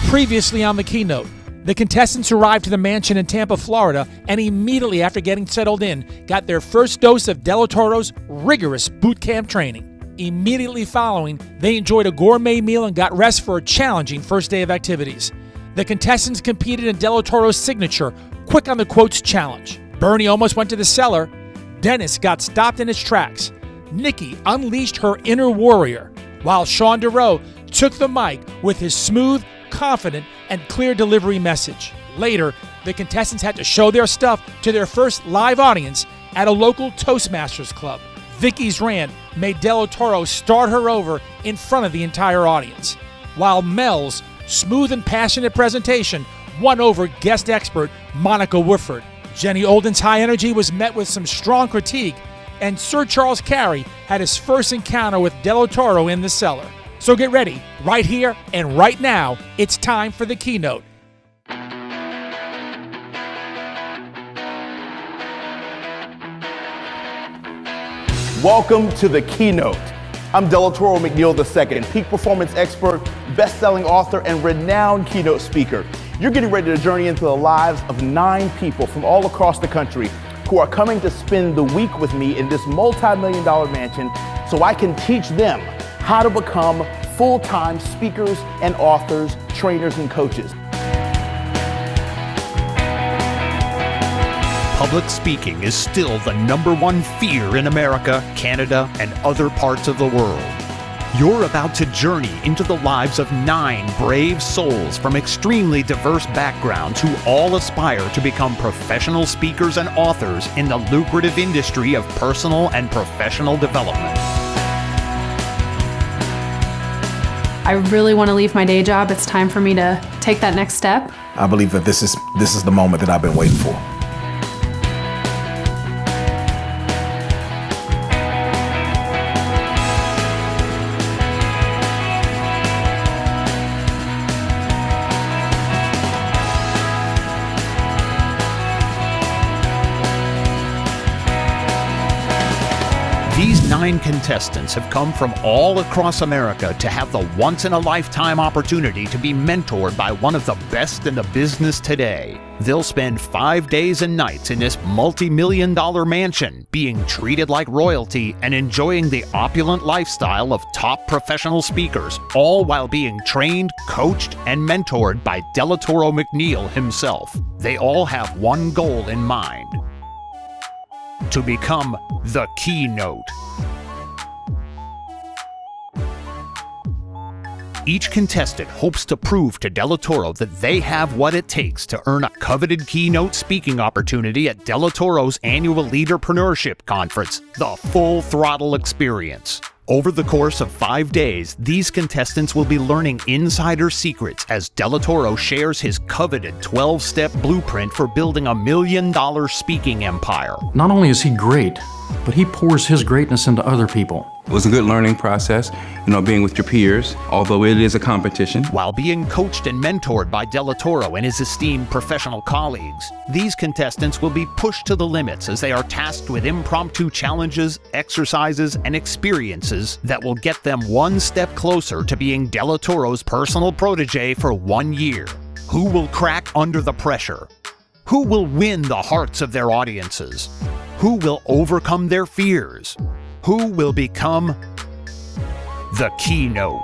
Previously on the Keynote, the contestants arrived to the mansion in Tampa, Florida, and immediately after getting settled in, got their first dose of Delatoro's rigorous bootcamp training. Immediately following, they enjoyed a gourmet meal and got rest for a challenging first day of activities. The contestants competed in Delatoro's signature Quick on the Quotes challenge. Bernie almost went to the cellar. Dennis got stopped in his tracks. Nikki unleashed her inner warrior, while Sean DeRoe took the mic with his smooth, confident, and clear delivery message. Later, the contestants had to show their stuff to their first live audience at a local Toastmasters club. Vicky's rant made Delatoro start her over in front of the entire audience, while Mel's smooth and passionate presentation won over guest expert Monica Woodford. Jenny Olden's high energy was met with some strong critique, and Sir Charles Carey had his first encounter with Delatoro in the cellar. So get ready, right here and right now, it's time for the Keynote. Welcome to the Keynote. I'm Delatorro McNeal II, peak performance expert, best-selling author, and renowned keynote speaker. You're getting ready to journey into the lives of 9 people from all across the country who are coming to spend the week with me in this multi-million-dollar mansion so I can teach them how to become full-time speakers and authors, trainers, and coaches. Public speaking is still the #1 fear in America, Canada, and other parts of the world. You're about to journey into the lives of 9 brave souls from extremely diverse backgrounds who all aspire to become professional speakers and authors in the lucrative industry of personal and professional development. I really want to leave my day job. It's time for me to take that next step. I believe that this is the moment that I've been waiting for. These 9 contestants have come from all across America to have the once-in-a-lifetime opportunity to be mentored by one of the best in the business today. They'll spend 5 days and nights in this multi-million-dollar mansion, being treated like royalty and enjoying the opulent lifestyle of top professional speakers, all while being trained, coached, and mentored by Delatorro McNeal himself. They all have one goal in mind: to become the Keynote. Each contestant hopes to prove to Delatoro that they have what it takes to earn a coveted keynote speaking opportunity at Delatoro's annual Leaderpreneurship Conference, the Full Throttle Experience. Over the course of 5 days, these contestants will be learning insider secrets as Delatoro shares his coveted 12-step blueprint for building a $1 million speaking empire. Not only is he great, but he pours his greatness into other people. It was a good learning process, being with your peers, although it is a competition. While being coached and mentored by Delatoro and his esteemed professional colleagues, these contestants will be pushed to the limits as they are tasked with impromptu challenges, exercises, and experiences that will get them one step closer to being Delatoro's personal protege for 1 year. Who will crack under the pressure? Who will win the hearts of their audiences? Who will overcome their fears? Who will become the Keynote?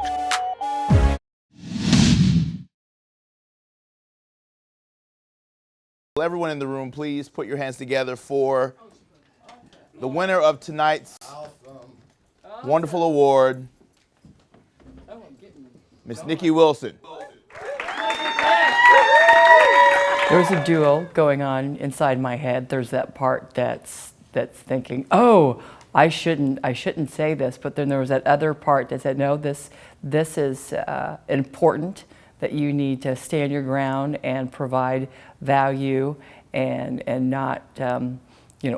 Everyone in the room, please put your hands together for the winner of tonight's wonderful award, Miss Nikki Wilson. There's a duel going on inside my head. There's that part that's thinking, oh, I shouldn't say this, but then there was that other part that said, no, this is important, that you need to stand your ground and provide value and not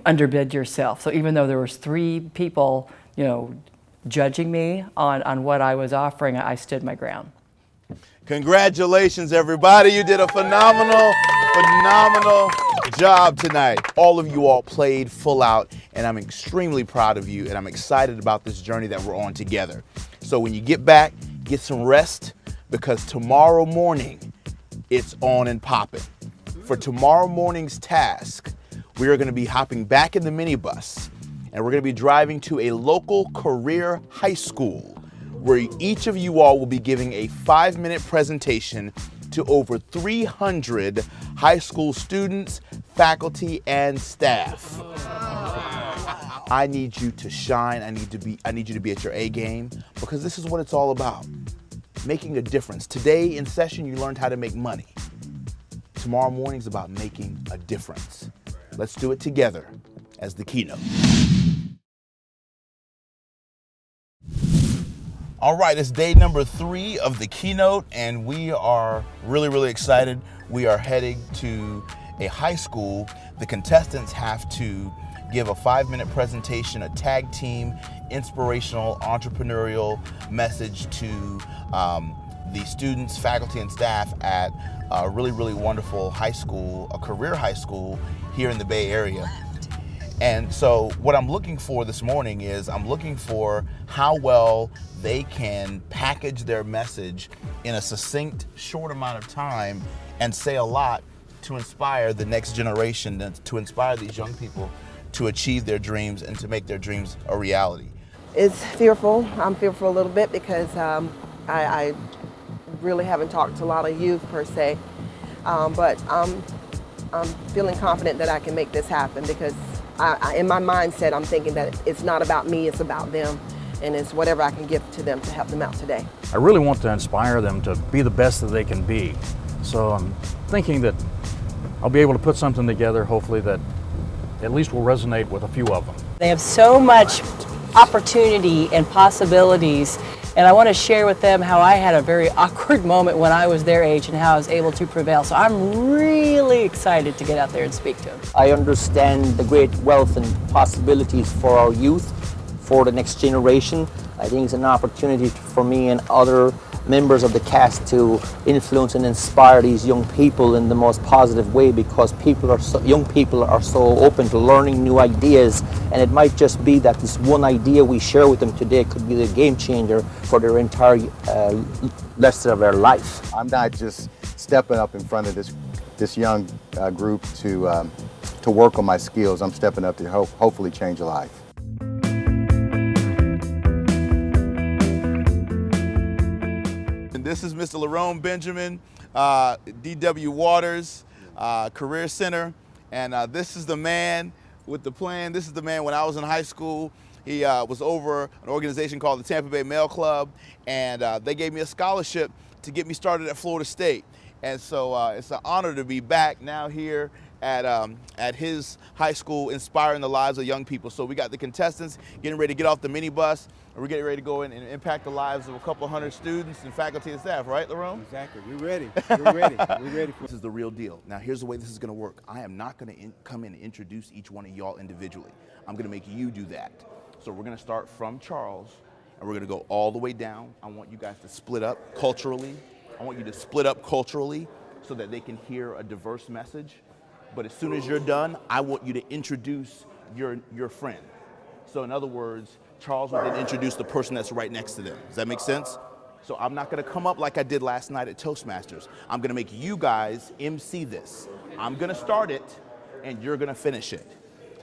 underbid yourself. So even though there was 3 people judging me on what I was offering, I stood my ground. Congratulations, everybody. You did a phenomenal job tonight. All of you all played full out, and I'm extremely proud of you, and I'm excited about this journey that we're on together. So when you get back, get some rest, because tomorrow morning, it's on and popping. For tomorrow morning's task, we are going to be hopping back in the minibus, and we're going to be driving to a local career high school where each of you all will be giving a 5-minute presentation to over 300 high school students, faculty, and staff. I need you to shine. I need you to be at your A game, because this is what it's all about. Making a difference. Today in session, you learned how to make money. Tomorrow morning's about making a difference. Let's do it together as the keynote. All right, it's day number 3 of the keynote, and we are really, really excited. We are heading to a high school. The contestants have to give a 5-minute presentation, a tag team, inspirational, entrepreneurial message to the students, faculty, and staff at a really, really wonderful high school, a career high school here in the Bay Area. And so what I'm looking for this morning is I'm looking for how well they can package their message in a succinct, short amount of time and say a lot to inspire the next generation, to inspire these young people to achieve their dreams and to make their dreams a reality. It's fearful. I'm fearful a little bit because I really haven't talked to a lot of youth per se, but I'm feeling confident that I can make this happen, because in my mindset I'm thinking that it's not about me, it's about them, and it's whatever I can give to them to help them out today. I really want to inspire them to be the best that they can be. So I'm thinking that I'll be able to put something together, hopefully, that at least will resonate with a few of them. They have so much opportunity and possibilities, and I want to share with them how I had a very awkward moment when I was their age and how I was able to prevail. So I'm really excited to get out there and speak to them. I understand the great wealth and possibilities for our youth, for the next generation. I think it's an opportunity for me and other members of the cast to influence and inspire these young people in the most positive way, because young people are so open to learning new ideas, and it might just be that this one idea we share with them today could be the game changer for their entire rest of their life. I'm not just stepping up in front of this young group to work on my skills. I'm stepping up to hopefully change a life. This is Mr. Lerone Benjamin, D.W. Waters, Career Center, and this is the man with the plan. This is the man when I was in high school. He was over an organization called the Tampa Bay Mail Club, and they gave me a scholarship to get me started at Florida State. And so it's an honor to be back now here at his high school, inspiring the lives of young people. So we got the contestants getting ready to get off the minibus, and we're getting ready to go in and impact the lives of a couple hundred students and faculty and staff, right, Lerone? Exactly. We're ready. We're ready. We're ready. This is the real deal. Now, here's the way this is going to work. I am not going to come in and introduce each one of y'all individually. I'm going to make you do that. So we're going to start from Charles, and we're going to go all the way down. I want you guys to split up culturally. I want you to split up culturally so that they can hear a diverse message. But as soon as you're done, I want you to introduce your friend. So in other words, Charles will then introduce the person that's right next to them. Does that make sense? So I'm not going to come up like I did last night at Toastmasters. I'm going to make you guys MC this. I'm going to start it, and you're going to finish it.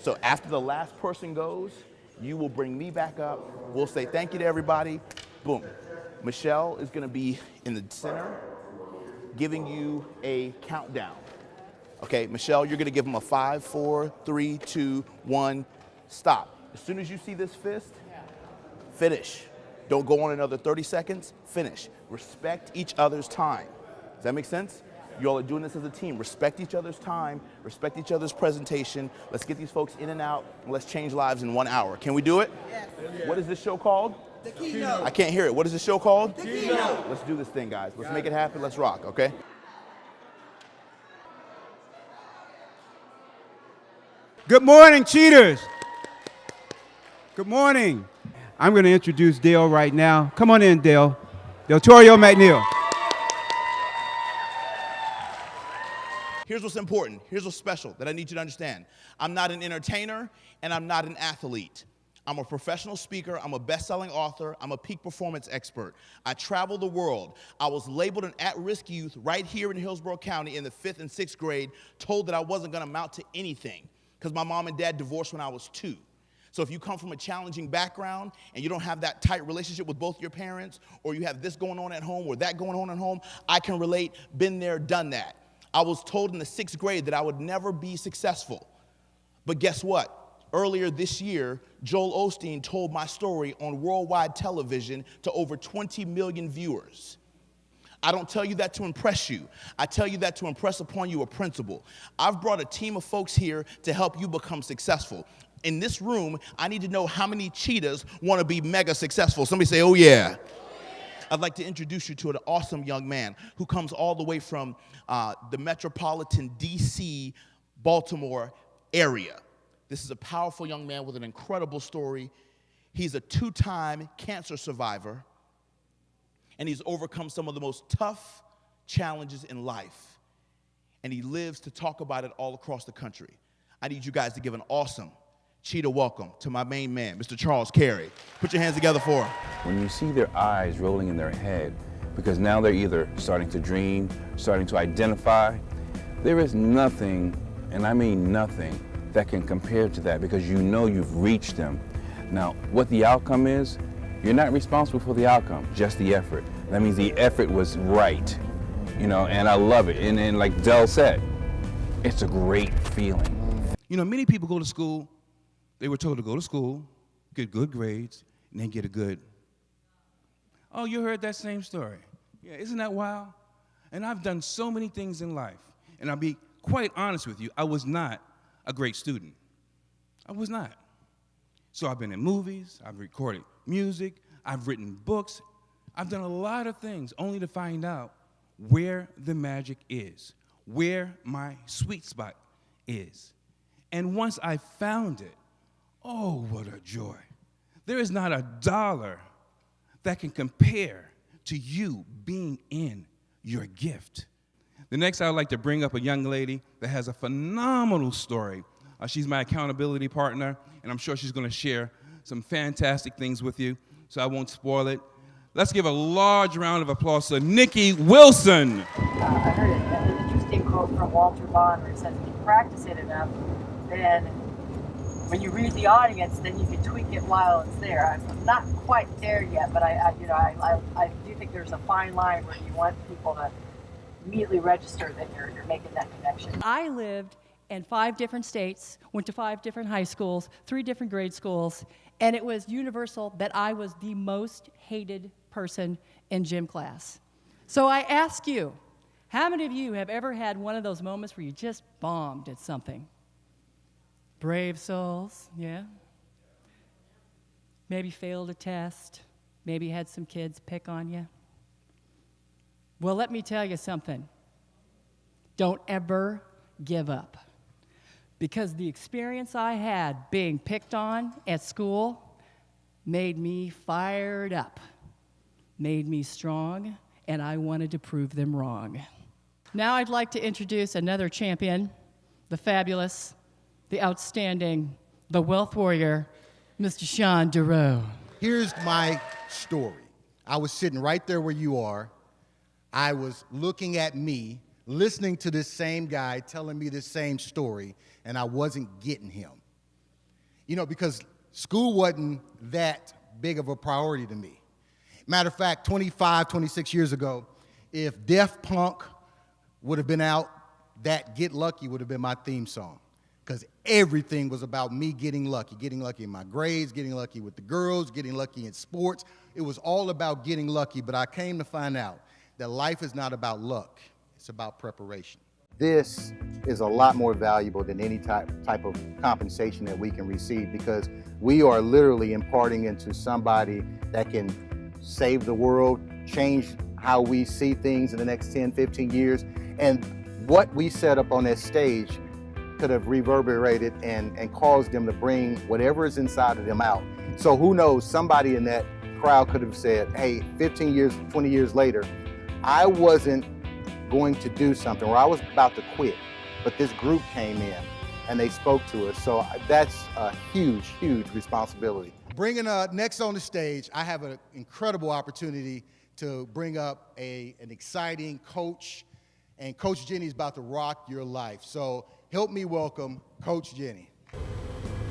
So after the last person goes, you will bring me back up. We'll say thank you to everybody. Boom. Michelle is going to be in the center, giving you a countdown. Okay, Michelle, you're going to give them a 5, 4, 3, 2, 1, stop. As soon as you see this fist, finish. Don't go on another 30 seconds, finish. Respect each other's time. Does that make sense? You all are doing this as a team. Respect each other's time, respect each other's presentation. Let's get these folks in and out, and let's change lives in 1 hour. Can we do it? Yes. What is this show called? The Keynote. I can't hear it. What is this show called? The Keynote. Let's do this thing, guys. Let's make it happen. Let's rock, okay? Good morning, cheaters. Good morning. I'm going to introduce Dale right now. Come on in, Dale. Delatorro McNeal. Here's what's important. Here's what's special that I need you to understand. I'm not an entertainer, and I'm not an athlete. I'm a professional speaker, I'm a best-selling author, I'm a peak performance expert. I travel the world. I was labeled an at-risk youth right here in Hillsborough County in the 5th and 6th grade, told that I wasn't gonna amount to anything because my mom and dad divorced when I was 2. So if you come from a challenging background and you don't have that tight relationship with both your parents, or you have this going on at home or that going on at home, I can relate, been there, done that. I was told in the 6th grade that I would never be successful. But guess what? Earlier this year, Joel Osteen told my story on worldwide television to over 20 million viewers. I don't tell you that to impress you. I tell you that to impress upon you a principle. I've brought a team of folks here to help you become successful. In this room, I need to know how many cheetahs want to be mega successful. Somebody say, oh yeah. I'd like to introduce you to an awesome young man who comes all the way from the metropolitan DC, Baltimore area. This is a powerful young man with an incredible story. He's a 2-time cancer survivor, and he's overcome some of the most tough challenges in life, and he lives to talk about it all across the country. I need you guys to give an awesome cheetah welcome to my main man, Mr. Charles Carey. Put your hands together for him. When you see their eyes rolling in their head, because now they're either starting to dream, starting to identify, there is nothing, and I mean nothing, that can compare to that, because you know you've reached them. Now, what the outcome is, you're not responsible for the outcome, just the effort. That means the effort was right, you know, and I love it. And like Del said, it's a great feeling. You know, many people go to school, they were told to go to school, get good grades, and then get a good. Oh, you heard that same story. Yeah, isn't that wild? And I've done so many things in life, and I'll be quite honest with you, I was not a great student. I was not. So I've been in movies, I've recorded music, I've written books, I've done a lot of things only to find out where the magic is, where my sweet spot is. And once I found it, oh, what a joy. There is not a dollar that can compare to you being in your gift. The next, I would like to bring up a young lady that has a phenomenal story. She's my accountability partner, and I'm sure she's going to share some fantastic things with you, so I won't spoil it. Let's give a large round of applause to Nikki Wilson. I heard an interesting quote from Walter Bonner. It says, if you practice it enough, then when you read the audience, then you can tweak it while it's there. I'm not quite there yet, but I do think there's a fine line where you want people to immediately register that you're making that connection. I lived in 5 different states, went to 5 different high schools, 3 different grade schools, and it was universal that I was the most hated person in gym class. So I ask you, how many of you have ever had one of those moments where you just bombed at something? Brave souls, yeah? Maybe failed a test, maybe had some kids pick on you. Well, let me tell you something. Don't ever give up. Because the experience I had being picked on at school made me fired up, made me strong, and I wanted to prove them wrong. Now I'd like to introduce another champion, the fabulous, the outstanding, the wealth warrior, Mr. Sean Dureau. Here's my story. I was sitting right there where you are. I was looking at me, listening to this same guy telling me this same story, and I wasn't getting him. You know, because school wasn't that big of a priority to me. Matter of fact, 25, 26 years ago, if Def Punk would have been out, that Get Lucky would have been my theme song. Because everything was about me getting lucky in my grades, getting lucky with the girls, getting lucky in sports. It was all about getting lucky, but I came to find out that life is not about luck, it's about preparation. This is a lot more valuable than any type of compensation that we can receive, because we are literally imparting into somebody that can save the world, change how we see things in the next 10, 15 years. And what we set up on that stage could have reverberated and caused them to bring whatever is inside of them out. So who knows, somebody in that crowd could have said, hey, 15 years, 20 years later, I wasn't going to do something, or I was about to quit, but this group came in and they spoke to us. So that's a huge, huge responsibility. Bringing next on the stage, I have an incredible opportunity to bring up an exciting coach, and Coach Jenny's about to rock your life. So help me welcome Coach Jenny.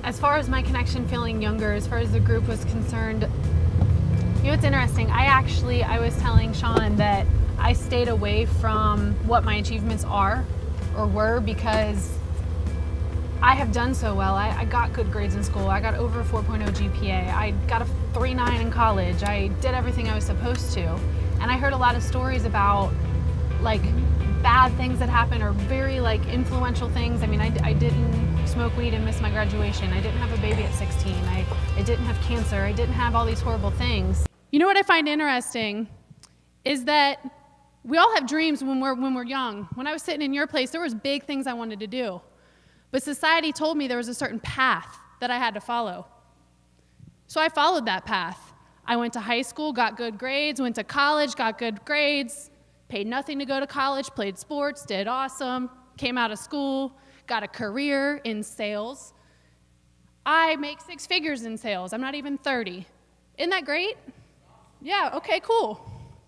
As far as my connection feeling younger, as far as the group was concerned, you know, it's interesting. I was telling Sean that I stayed away from what my achievements are or were because I have done so well. I got good grades in school. I got over a 4.0 GPA. I got a 3.9 in college. I did everything I was supposed to. And I heard a lot of stories about like bad things that happened or very like influential things. I mean, I didn't smoke weed and miss my graduation. I didn't have a baby at 16. I didn't have cancer. I didn't have all these horrible things. You know what I find interesting is that we all have dreams when we're young. When I was sitting in your place, there was big things I wanted to do. But society told me there was a certain path that I had to follow. So I followed that path. I went to high school, got good grades, went to college, got good grades, paid nothing to go to college, played sports, did awesome, came out of school, got a career in sales. I make 6 figures in sales. I'm not even 30. Isn't that great? Yeah, okay, cool.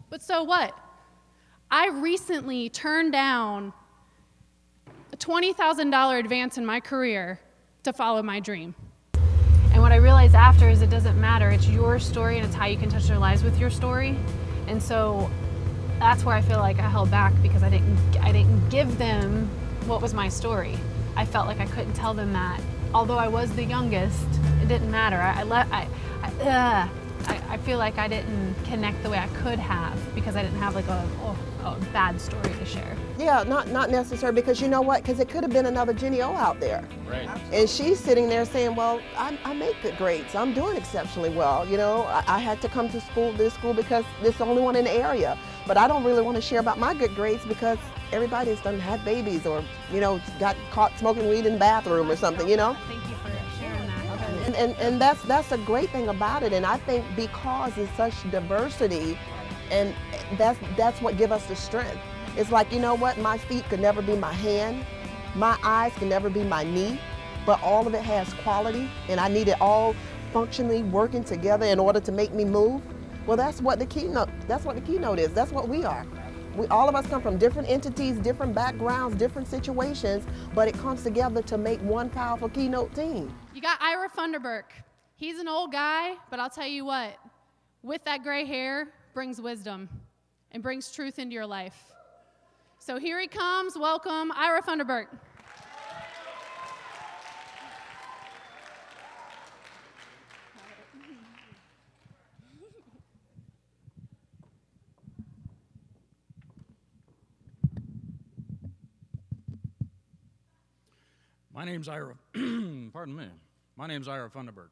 But so what? I recently turned down a $20,000 advance in my career to follow my dream. And what I realized after is it doesn't matter. It's your story and it's how you can touch their lives with your story. And so that's where I feel like I held back because I didn't give them what was my story. I felt like I couldn't tell them that. Although I was the youngest, it didn't matter. I feel like I didn't connect the way I could have because I didn't have like a bad story to share. Yeah, not necessary, because you know what? Because it could have been another Jenny O out there. Right. And she's sitting there saying, well, I make good grades. I'm doing exceptionally well. You know, I had to come to this school because it's the only one in the area. But I don't really want to share about my good grades because everybody has done had babies or, you know, got caught smoking weed in the bathroom or something, you know? Thank you for sharing that. And that's a great thing about it. And I think because it's such diversity, and that's what gives us the strength. It's like, you know what, my feet could never be my hand, my eyes can never be my knee, but all of it has quality, and I need it all functionally working together in order to make me move. Well, that's what the Keynote is. That's what we are. All of us come from different entities, different backgrounds, different situations, but it comes together to make one powerful Keynote team. You got Ira Funderburk. He's an old guy, but I'll tell you what, with that gray hair brings wisdom and brings truth into your life. So here he comes. Welcome, Ira Funderburk. My name's Ira, pardon me. My name's Ira Funderburk.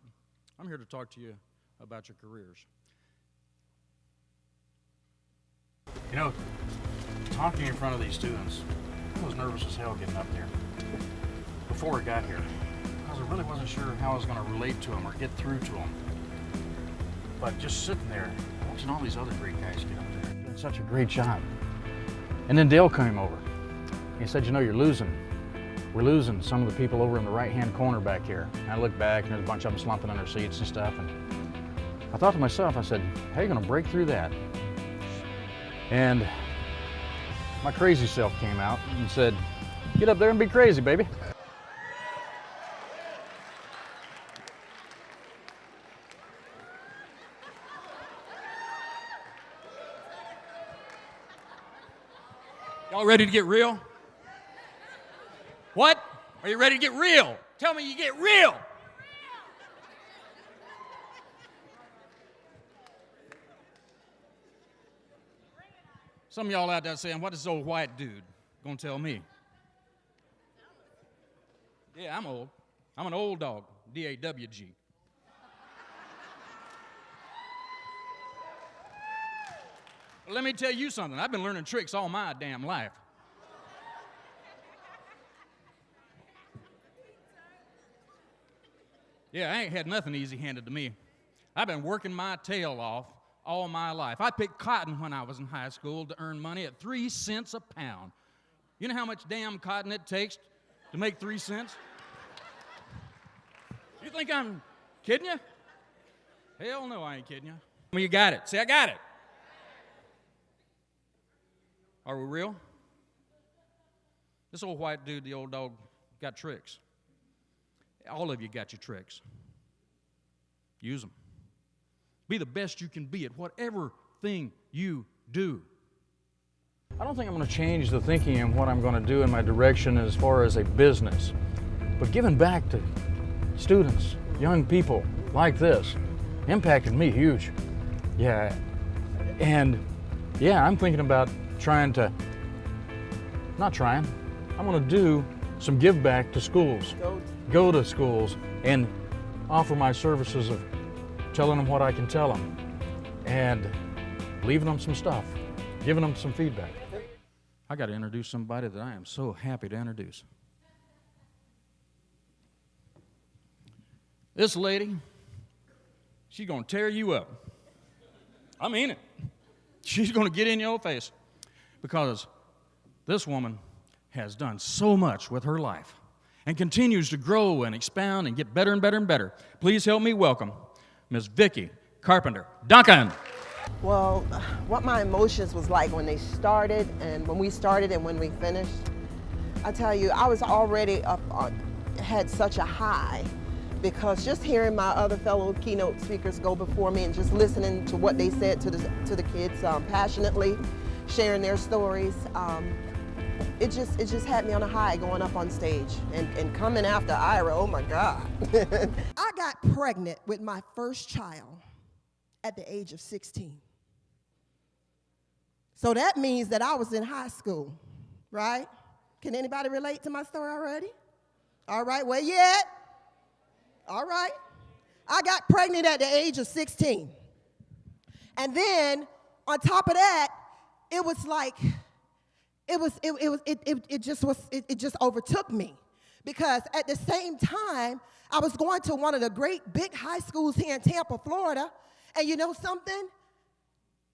I'm here to talk to you about your careers. You know, talking in front of these students, I was nervous as hell getting up there before I got here, because I really wasn't sure how I was going to relate to them or get through to them. But just sitting there, watching all these other great guys get up there, doing such a great job. And then Dale came over. He said, you know, you're losing. We're losing some of the people over in the right-hand corner back here. And I looked back, and there's a bunch of them slumping in their seats and stuff. And I thought to myself, I said, how are you going to break through that? And my crazy self came out and said, get up there and be crazy, baby. Y'all ready to get real? What? Are you ready to get real? Tell me you get real. Some of y'all out there saying, what is this old white dude gonna tell me? Yeah, I'm old. I'm an old dog, D-A-W-G. Well, let me tell you something. I've been learning tricks all my damn life. Yeah, I ain't had nothing easy handed to me. I've been working my tail off all my life. I picked cotton when I was in high school to earn money at 3 cents a pound. You know how much damn cotton it takes to make 3 cents? You think I'm kidding you? Hell no, I ain't kidding you. Well, you got it. Say, I got it. Are we real? This old white dude, the old dog, got tricks. All of you got your tricks. Use them. Be the best you can be at whatever thing you do. I don't think I'm going to change the thinking and what I'm going to do in my direction as far as a business. But giving back to students, young people like this, impacted me huge. Yeah, and yeah, I'm thinking about I'm going to do some give back to schools. Go to schools and offer my services of telling them what I can tell them and leaving them some stuff, giving them some feedback. I got to introduce somebody that I am so happy to introduce. This lady, she's going to tear you up. I mean it. She's going to get in your face because this woman has done so much with her life and continues to grow and expound and get better and better and better. Please help me welcome Ms. Vicki Carpenter Duncan. Well, what my emotions was like when they started and when we started and when we finished, I tell you, I was already had such a high because just hearing my other fellow keynote speakers go before me and just listening to what they said to the kids passionately, sharing their stories, it just had me on a high going up on stage and coming after Ira, oh my God. I got pregnant with my first child at the age of 16. So that means that I was in high school, right? Can anybody relate to my story already? All right, where you at? All right. I got pregnant at the age of 16. And then on top of that, it was like, it just overtook me because at the same time, I was going to one of the great big high schools here in Tampa, Florida, and you know something?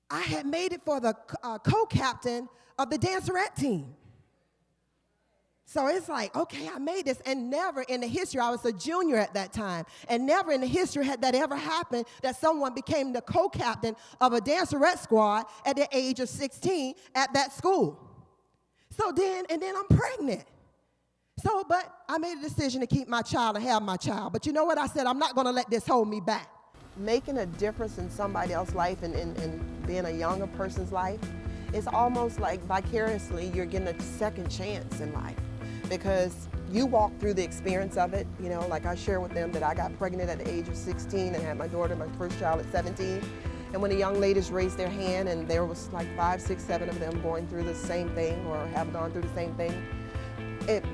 I had made it for the co-captain of the dancerette team. So it's like, okay, I made this, and never in the history, I was a junior at that time, and never in the history had that ever happened that someone became the co-captain of a dancerette squad at the age of 16 at that school. So then I'm pregnant. So, but I made a decision to keep my child and have my child. But you know what? I said, I'm not going to let this hold me back. Making a difference in somebody else's life and being a younger person's life, it's almost like vicariously you're getting a second chance in life because you walk through the experience of it. You know, like I share with them that I got pregnant at the age of 16 and had my daughter, my first child at 17. And when the young ladies raised their hand and there was like 5, 6, 7 of them going through the same thing or have gone through the same thing,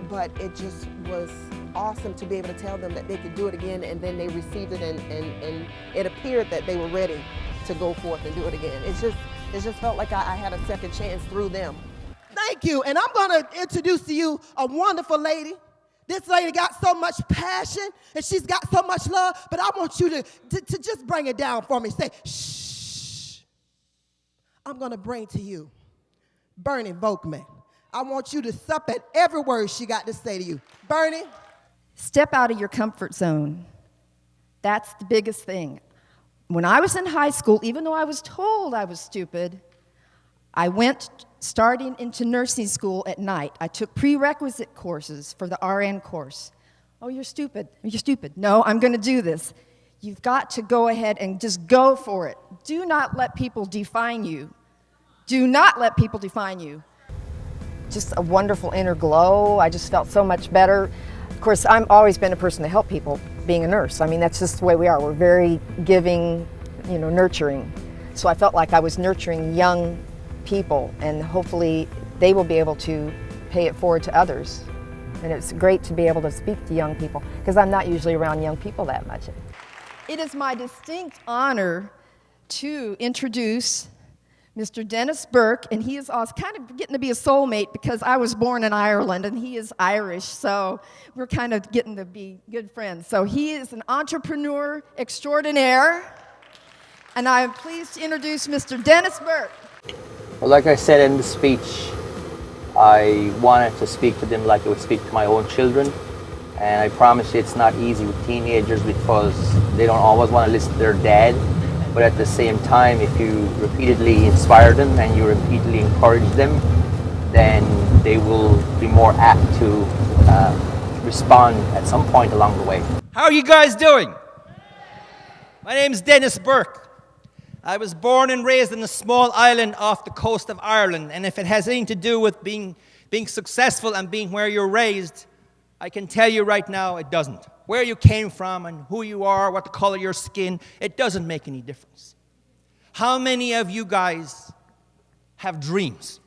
but it just was awesome to be able to tell them that they could do it again, and then they received it and it appeared that they were ready to go forth and do it again. It just felt like I had a second chance through them. Thank you, and I'm gonna introduce to you a wonderful lady. This lady got so much passion and she's got so much love, but I want you to just bring it down for me. Say, shh. I'm gonna bring to you Bernie Volkman. I want you to sup at every word she got to say to you. Bernie? Step out of your comfort zone. That's the biggest thing. When I was in high school, even though I was told I was stupid, I went starting into nursing school at night. I took prerequisite courses for the RN course. Oh, you're stupid. You're stupid. No, I'm going to do this. You've got to go ahead and just go for it. Do not let people define you. Do not let people define you. Just a wonderful inner glow. I just felt so much better. Of course, I've always been a person to help people, being a nurse. I mean, that's just the way we are. We're very giving, nurturing. So I felt like I was nurturing young people, and hopefully they will be able to pay it forward to others. And it's great to be able to speak to young people, because I'm not usually around young people that much. It is my distinct honor to introduce Mr. Dennis Burke, and he is kind of getting to be a soulmate because I was born in Ireland and he is Irish, so we're kind of getting to be good friends. So he is an entrepreneur extraordinaire, and I am pleased to introduce Mr. Dennis Burke. Well, like I said in the speech, I wanted to speak to them like I would speak to my own children. And I promise you it's not easy with teenagers because they don't always want to listen to their dad. But at the same time, if you repeatedly inspire them and you repeatedly encourage them, then they will be more apt to respond at some point along the way. How are you guys doing? My name is Dennis Burke. I was born and raised in a small island off the coast of Ireland, and if it has anything to do with being successful and being where you're raised, I can tell you right now it doesn't. Where you came from and who you are, what the color of your skin, it doesn't make any difference. How many of you guys have dreams,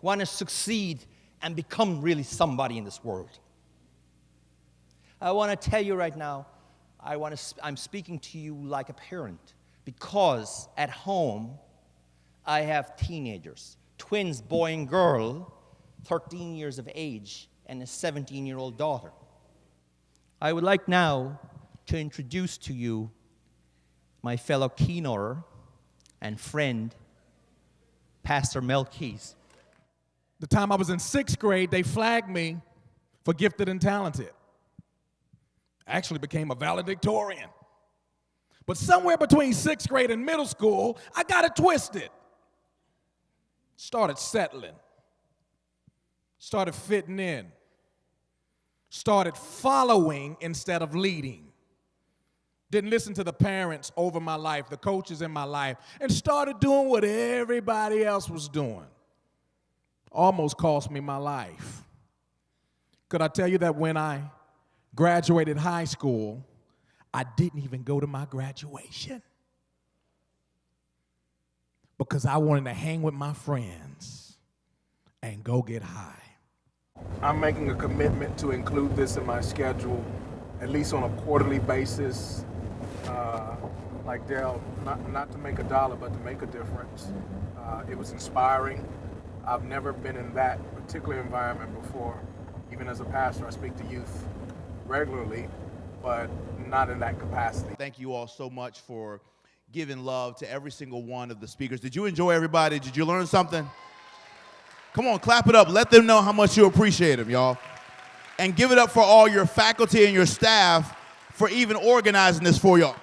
want to succeed and become really somebody in this world? I want to tell you right now, I'm speaking to you like a parent, because at home I have teenagers, twins, boy and girl, 13 years of age, and a 17-year-old daughter. I would like now to introduce to you my fellow keynoter and friend, Pastor Mel Keys. The time I was in 6th grade, they flagged me for gifted and talented. I actually became a valedictorian. But somewhere between 6th grade and middle school, I got it twisted. Started settling. Started fitting in. Started following instead of leading. Didn't listen to the parents over my life, the coaches in my life, and started doing what everybody else was doing. Almost cost me my life. Could I tell you that when I graduated high school, I didn't even go to my graduation because I wanted to hang with my friends and go get high. I'm making a commitment to include this in my schedule, at least on a quarterly basis. Like Dale, not to make a dollar, but to make a difference. It was inspiring. I've never been in that particular environment before. Even as a pastor, I speak to youth regularly, but not in that capacity. Thank you all so much for giving love to every single one of the speakers. Did you enjoy everybody? Did you learn something? Come on, clap it up. Let them know how much you appreciate them, y'all. And give it up for all your faculty and your staff for even organizing this for y'all.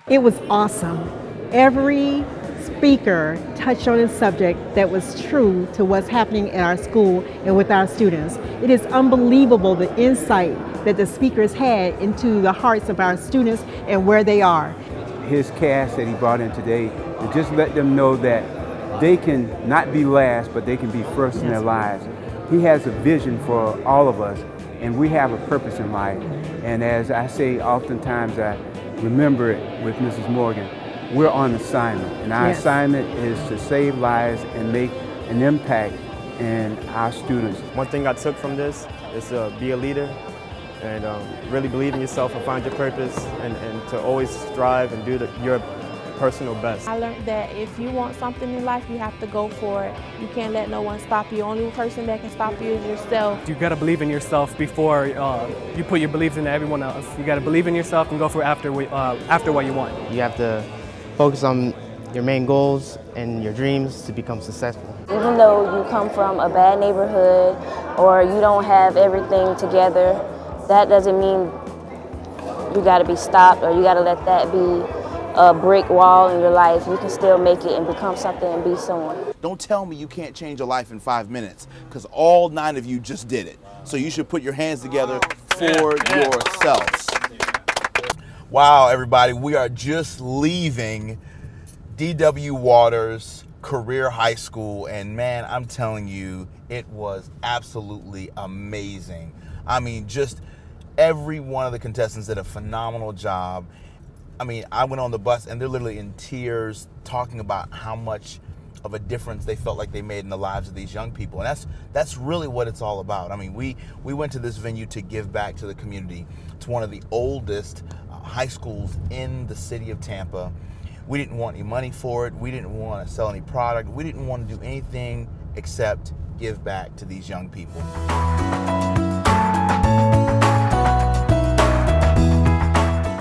It was awesome. Every speaker touched on a subject that was true to what's happening at our school and with our students. It is unbelievable the insight that the speakers had into the hearts of our students and where they are. His cast that he brought in today, to just let them know that they can not be last, but they can be first in their lives. He has a vision for all of us, and we have a purpose in life. And as I say oftentimes, I remember it with Mrs. Morgan, we're on assignment, and our assignment is to save lives and make an impact in our students. One thing I took from this is to be a leader and really believe in yourself and find your purpose, and to always strive and do your personal best. I learned that if you want something in life, you have to go for it. You can't let no one stop you. Only person that can stop you is yourself. You gotta believe in yourself before you put your beliefs into everyone else. You gotta believe in yourself and go for after what you want. You have to focus on your main goals and your dreams to become successful. Even though you come from a bad neighborhood or you don't have everything together, that doesn't mean you gotta be stopped or you gotta let that be a brick wall in your life. You can still make it and become something and be someone. Don't tell me you can't change a life in 5 minutes, because all 9 of you just did it. So you should put your hands together for yourselves. Wow, everybody, we are just leaving D.W. Waters Career High School, and man, I'm telling you, it was absolutely amazing. I mean, just every one of the contestants did a phenomenal job. I mean, I went on the bus and they're literally in tears talking about how much of a difference they felt like they made in the lives of these young people. And that's really what it's all about. I mean, we went to this venue to give back to the community. It's one of the oldest high schools in the city of Tampa. We didn't want any money for it. We didn't want to sell any product. We didn't want to do anything except give back to these young people.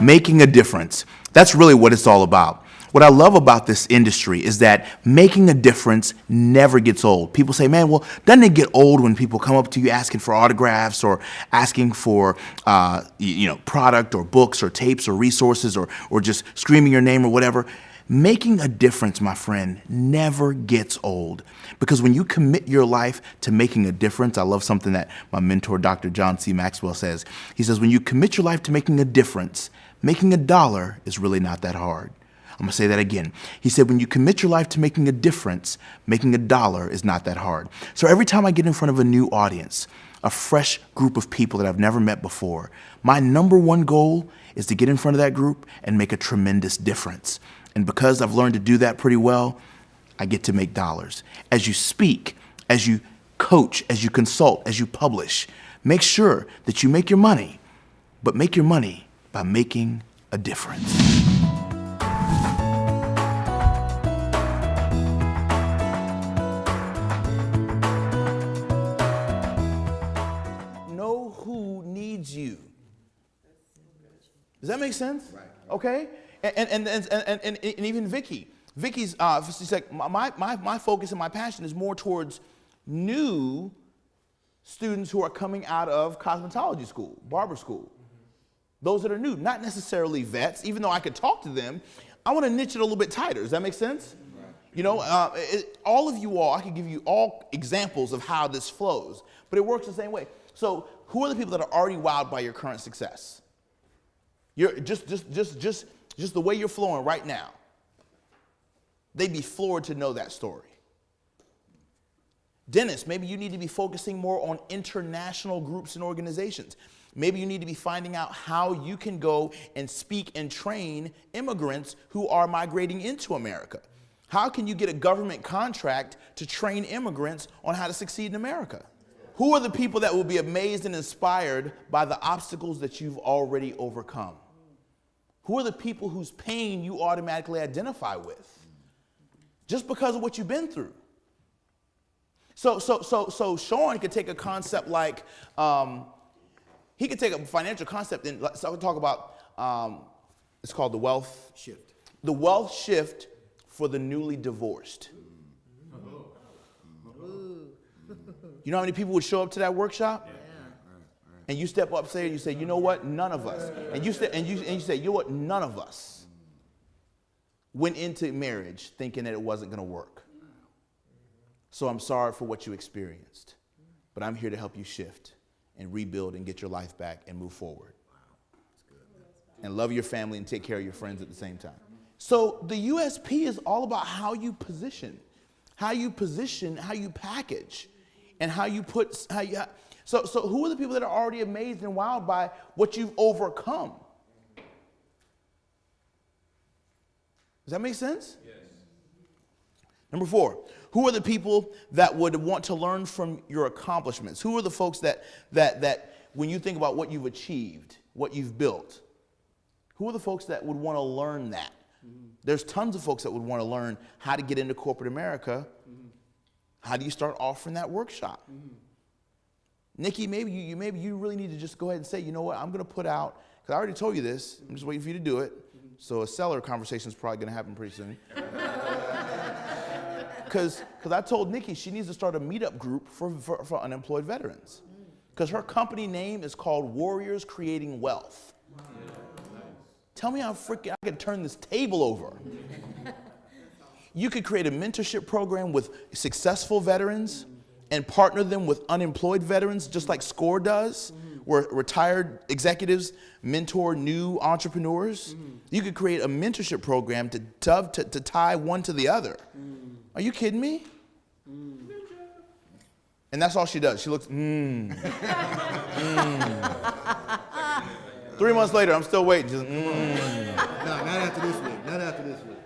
Making a difference. That's really what it's all about. What I love about this industry is that making a difference never gets old. People say, man, well, doesn't it get old when people come up to you asking for autographs or asking for product or books or tapes or resources or just screaming your name or whatever? Making a difference, my friend, never gets old. Because when you commit your life to making a difference, I love something that my mentor, Dr. John C. Maxwell says. He says, when you commit your life to making a difference, making $1 is really not that hard. I'm going to say that again. He said, when you commit your life to making a difference, making $1 is not that hard. So every time I get in front of a new audience, a fresh group of people that I've never met before, my number one goal is to get in front of that group and make a tremendous difference. And because I've learned to do that pretty well, I get to make dollars. As you speak, as you coach, as you consult, as you publish, make sure that you make your money, but make your money by making a difference. Know who needs you. Does that make sense? Right. Okay? And even Vicky's, she's like, my focus and my passion is more towards new students who are coming out of cosmetology school, barber school. Those that are new, not necessarily vets, even though I could talk to them. I want to niche it a little bit tighter. Does that make sense? Right. You know, all of you all, I could give you all examples of how this flows, but it works the same way. So who are the people that are already wowed by your current success? You're just the way you're flowing right now. They'd be floored to know that story. Dennis, maybe you need to be focusing more on international groups and organizations. Maybe you need to be finding out how you can go and speak and train immigrants who are migrating into America. How can you get a government contract to train immigrants on how to succeed in America? Who are the people that will be amazed and inspired by the obstacles that you've already overcome? Who are the people whose pain you automatically identify with just because of what you've been through? So Sean could take a concept like, he could take a financial concept and so I'll talk about, it's called the wealth shift. The wealth shift for the newly divorced. You know how many people would show up to that workshop? And you step up and you say, you know what, none of us. And you say, you know what, none of us went into marriage thinking that it wasn't going to work. So I'm sorry for what you experienced, but I'm here to help you shift and rebuild and get your life back and move forward. And love your family and take care of your friends at the same time. So the USP is all about how you position, how you package, and how you put, So who are the people that are already amazed and wowed by what you've overcome? Does that make sense? Yes. Number 4, who are the people that would want to learn from your accomplishments? Who are the folks that when you think about what you've achieved, what you've built, who are the folks that would want to learn that? Mm-hmm. There's tons of folks that would want to learn how to get into corporate America. Mm-hmm. How do you start offering that workshop? Mm-hmm. Nikki, maybe you really need to just go ahead and say, you know what, I'm going to put out, because I already told you this, I'm just waiting for you to do it. So a seller conversation is probably going to happen pretty soon. Because I told Nikki she needs to start a meetup group for unemployed veterans. Because her company name is called Warriors Creating Wealth. Tell me how freaking I could turn this table over. You could create a mentorship program with successful veterans and partner them with unemployed veterans, just like SCORE does, where retired executives mentor new entrepreneurs. You could create a mentorship program to tie one to the other. Are you kidding me? And that's all she does. She looks, 3 months later, I'm still waiting. Just, No, not after this week. Not after this week.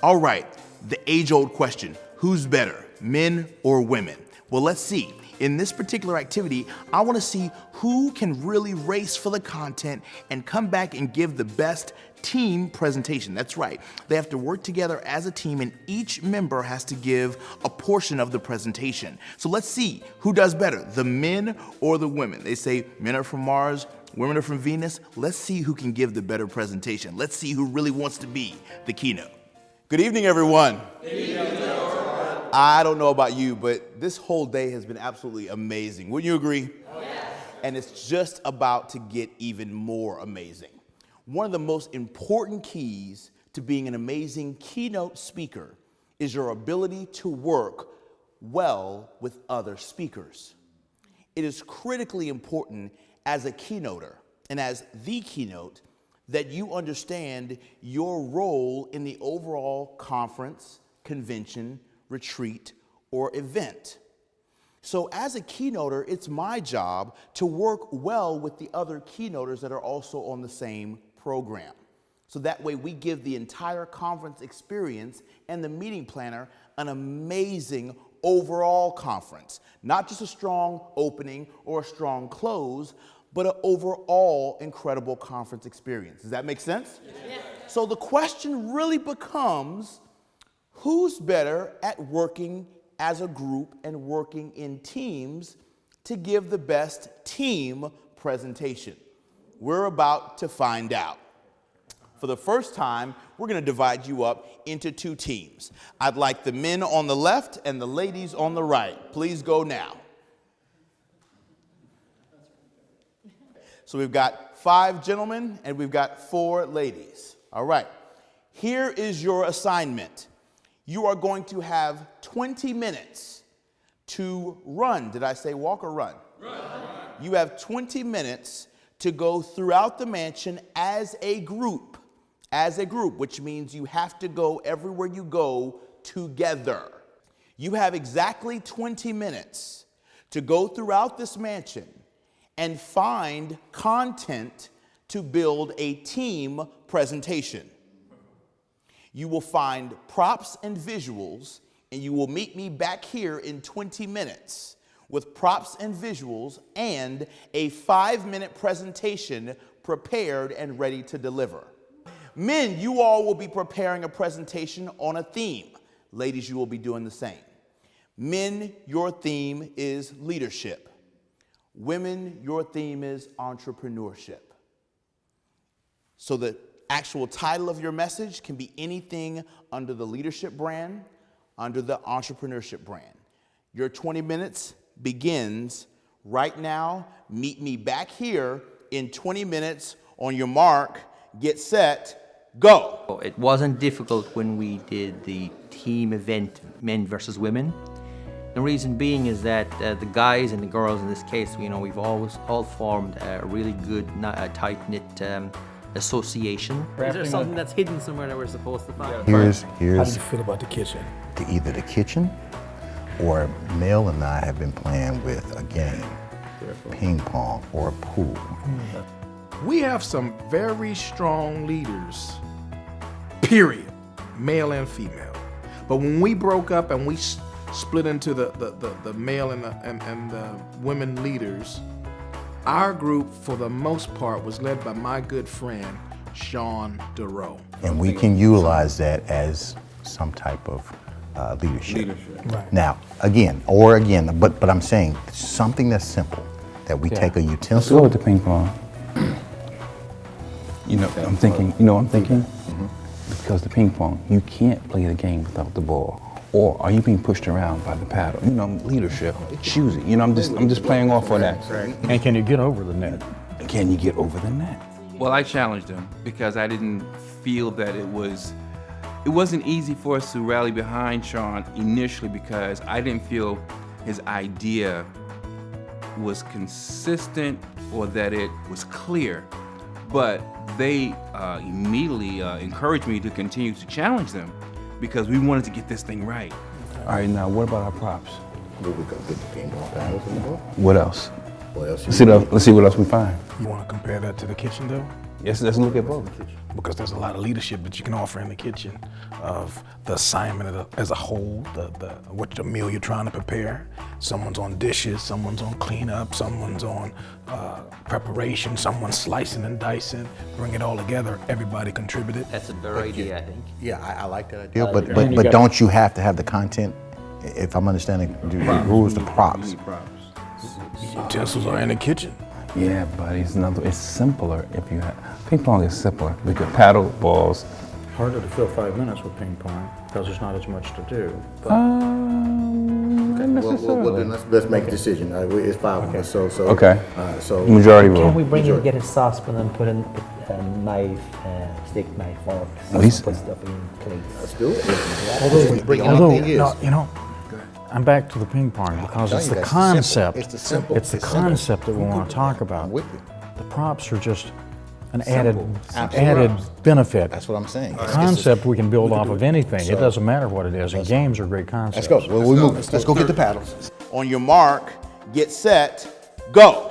All right, the age-old question, who's better, men or women? Well, let's see. In this particular activity, I want to see who can really race for the content and come back and give the best team presentation. That's right. They have to work together as a team, and each member has to give a portion of the presentation. So let's see who does better, the men or the women. They say men are from Mars, women are from Venus. Let's see who can give the better presentation. Let's see who really wants to be the keynote. Good evening, everyone. Good evening. I don't know about you, but this whole day has been absolutely amazing. Wouldn't you agree? Oh, yes. And it's just about to get even more amazing. One of the most important keys to being an amazing keynote speaker is your ability to work well with other speakers. It is critically important as a keynoter and as the keynote that you understand your role in the overall conference, convention, retreat, or event. So as a keynoter, it's my job to work well with the other keynoters that are also on the same program. So that way we give the entire conference experience and the meeting planner an amazing overall conference. Not just a strong opening or a strong close, but an overall incredible conference experience. Does that make sense? Yes. So the question really becomes, who's better at working as a group and working in teams to give the best team presentation? We're about to find out. For the first time, we're going to divide you up into two teams. I'd like the men on the left and the ladies on the right. Please go now. So we've got 5 gentlemen and we've got 4 ladies. All right. Here is your assignment. You are going to have 20 minutes to run. Did I say walk or run? Run. You have 20 minutes to go throughout the mansion as a group, which means you have to go everywhere you go together. You have exactly 20 minutes to go throughout this mansion and find content to build a team presentation. You will find props and visuals, and you will meet me back here in 20 minutes with props and visuals and a 5-minute presentation prepared and ready to deliver. Men, you all will be preparing a presentation on a theme. Ladies, you will be doing the same. Men, your theme is leadership. Women, your theme is entrepreneurship. So the actual title of your message can be anything under the leadership brand, under the entrepreneurship brand. Your 20 minutes begins right now. Meet me back here in 20 minutes. On your mark, get set, go. It wasn't difficult when we did the team event, men versus women. The reason being is that the guys and the girls in this case, we've always all formed a really good, tight-knit association. Is there something that's hidden somewhere that we're supposed to find? Here's How do you feel about the kitchen? Either the kitchen or Mel and I have been playing with a game, ping pong or a pool. We have some very strong leaders, period, male and female. But when we broke up and we split into the male and the women leaders, our group, for the most part, was led by my good friend, Sean DeRoe. And we can utilize that as some type of leadership. Right. Now, but I'm saying something that's simple, that we take a utensil. Let's go with the ping pong. I'm thinking, because the ping pong, you can't play the game without the ball. Or are you being pushed around by the paddle? Leadership, choosing. I'm just playing off on that. And can you get over the net? Can you get over the net? Well, I challenged him because I didn't feel that it wasn't easy for us to rally behind Sean initially because I didn't feel his idea was consistent or that it was clear. But they immediately encouraged me to continue to challenge them because we wanted to get this thing right. All right, now what about our props? We got good ping pong paddles in the book. What else? Let's see what else we find. You want to compare that to the kitchen, though? Yes, let's look at both. Because there's a lot of leadership that you can offer in the kitchen of the assignment as a whole, what the meal you're trying to prepare. Someone's on dishes, someone's on cleanup, someone's on preparation, someone's slicing and dicing. Bring it all together, everybody contributed. That's a better idea, I think. Yeah, I like that idea. Yeah, but don't you have to have the content? If I'm understanding the rules, the props. Utensils are in the kitchen. Yeah, but it's simpler if you have, ping pong is simpler. We could paddle balls. Harder to fill 5 minutes with ping pong because there's not as much to do. But Well, then let's make a decision. It's 5 minutes, so. Okay. So Majority rule. Can we bring in, get a saucepan and put in a knife, steak knife, fork, put stuff in plates? Let's do it. I'm back to the ping pong because it's the concept. It's the simple. It's the concept that we want to talk about. The props are just an added benefit. That's what I'm saying. The concept we can build off of anything. It doesn't matter what it is. And games are great concepts. Let's go. We move. Let's go get the paddles. On your mark, get set, go.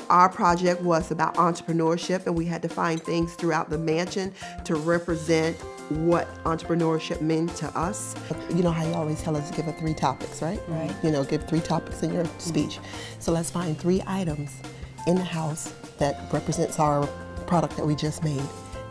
Our project was about entrepreneurship, and we had to find things throughout the mansion to represent what entrepreneurship meant to us. You know how you always tell us to give 3 topics, right? Right. You know, give 3 topics in your speech. So let's find 3 items in the house that represents our product that we just made.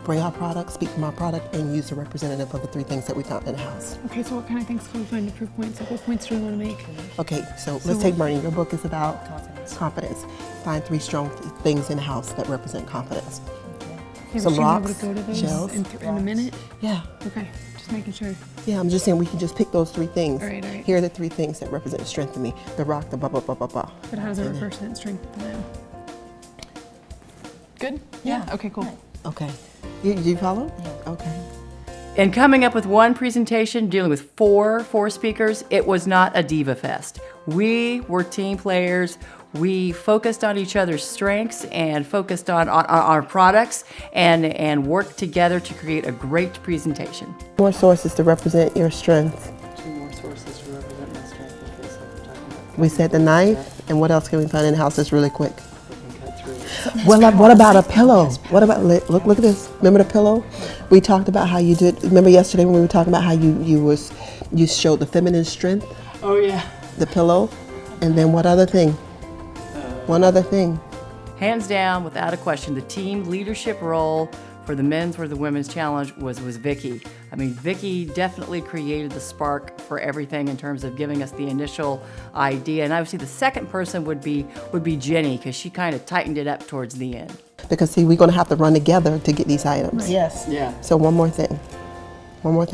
Bring our product, speak from our product, and use the representative of the 3 things that we found in the house. Okay, so what kind of things can we find to prove points? Like what points do we want to make? Okay, so let's take Bernie. Your book is about confidence. Find 3 strong things in the house that represent confidence. Okay, Some rocks, go to those shells. in a minute? Yeah. Okay, just making sure. Yeah, I'm just saying we can just pick those 3 things. All right. Here are the 3 things that represent strength to me. The rock, the blah, blah, blah, blah, blah. But how does it represent strength to them? Good? Yeah. Okay, cool. Okay. You follow? Yeah. Okay. And coming up with one presentation, dealing with four speakers, it was not a diva fest. We were team players. We focused on each other's strengths and focused on our products and worked together to create a great presentation. More sources to represent your strengths. 2 more sources to represent my strength. Okay, so we're talking about We said the knife, and what else can we find in the house that's really quick? Well, what about a pillow? What about, look at this. Remember the pillow? We talked about how you did, remember yesterday when we were talking about how you showed the feminine strength? Oh yeah. The pillow, and then what other thing? One other thing. Hands down, without a question, the team leadership role for the men's or the women's challenge was Vicky. I mean, Vicky definitely created the spark for everything in terms of giving us the initial idea. And obviously the second person would be Jenny, because she kind of tightened it up towards the end. Because see, we're gonna have to run together to get these items. Yes. Yeah. So one more thing. Well,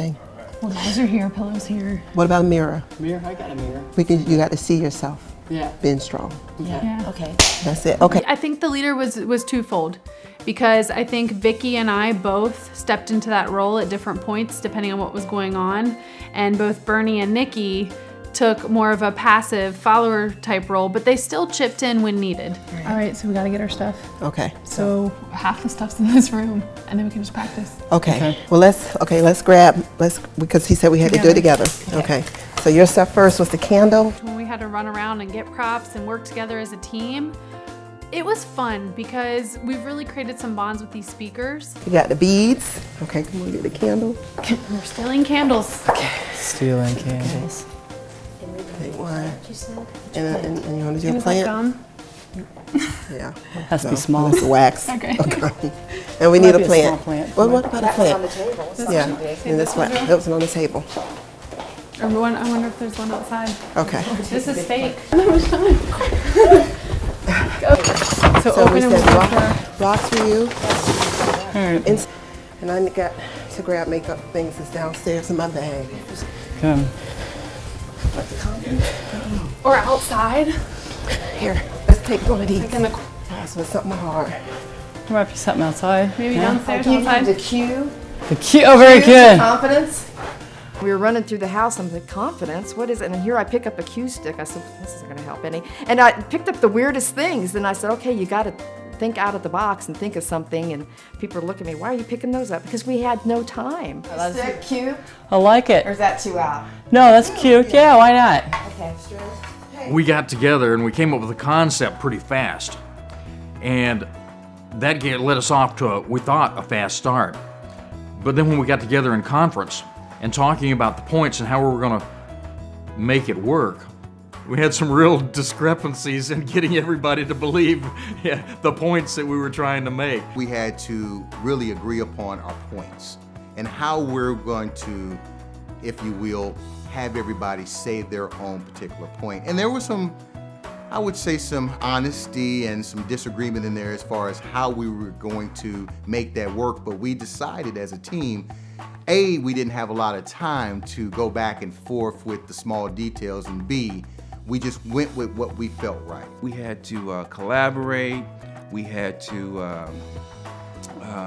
those are here, pillows here. What about a mirror? Mirror, I got a mirror. You got to see yourself. Yeah. Being strong. Yeah. Okay. That's it. Okay. I think the leader was twofold, because I think Vicky and I both stepped into that role at different points depending on what was going on, and both Bernie and Nikki took more of a passive follower type role, but they still chipped in when needed. All right, so we got to get our stuff. Okay. So half the stuff's in this room, and then we can just practice. Okay. Well, let's grab, because he said we had to do it together. Okay. So your stuff first was the candle. When we had to run around and get props and work together as a team, it was fun because we've really created some bonds with these speakers. You got the beads. Okay, come on, get the candle. We're stealing candles. Okay. Stealing candles. Take one. And you want to do a plant? Gum? Yeah. Has to be small. It's wax. Okay. And we need a plant. Well, what about a plant? on the table. Yeah. And this one. That was on the table. Or one, I wonder if there's one outside. Okay. This is fake. So we said rocks for you. And I got to grab makeup things that's downstairs in my bag. Come. Or outside. Here, let's take one of these. That's with something hard. There might be something outside. Maybe downstairs, outside. The cue. The cue. Oh, very good. Confidence. We were running through the house. I'm like, confidence? What is it? And here I pick up a cue stick. I said, this isn't going to help any. And I picked up the weirdest things. And I said, okay, you got to think out of the box and think of something. And people are looking at me, why are you picking those up? Because we had no time. Is that cute? I like it. Or is that too out? No, that's cute. Yeah, why not? Okay. we got together and we came up with a concept pretty fast. And that led us off to, we thought, a fast start. But then when we got together in conference and talking about the points and how we were going to make it work, we had some real discrepancies in getting everybody to believe the points that we were trying to make. We had to really agree upon our points and how we're going to, if you will, have everybody say their own particular point. And there was some, I would say, some honesty and some disagreement in there as far as how we were going to make that work, but we decided as a team, A, we didn't have a lot of time to go back and forth with the small details, and B, we just went with what we felt right. We had to collaborate, we had to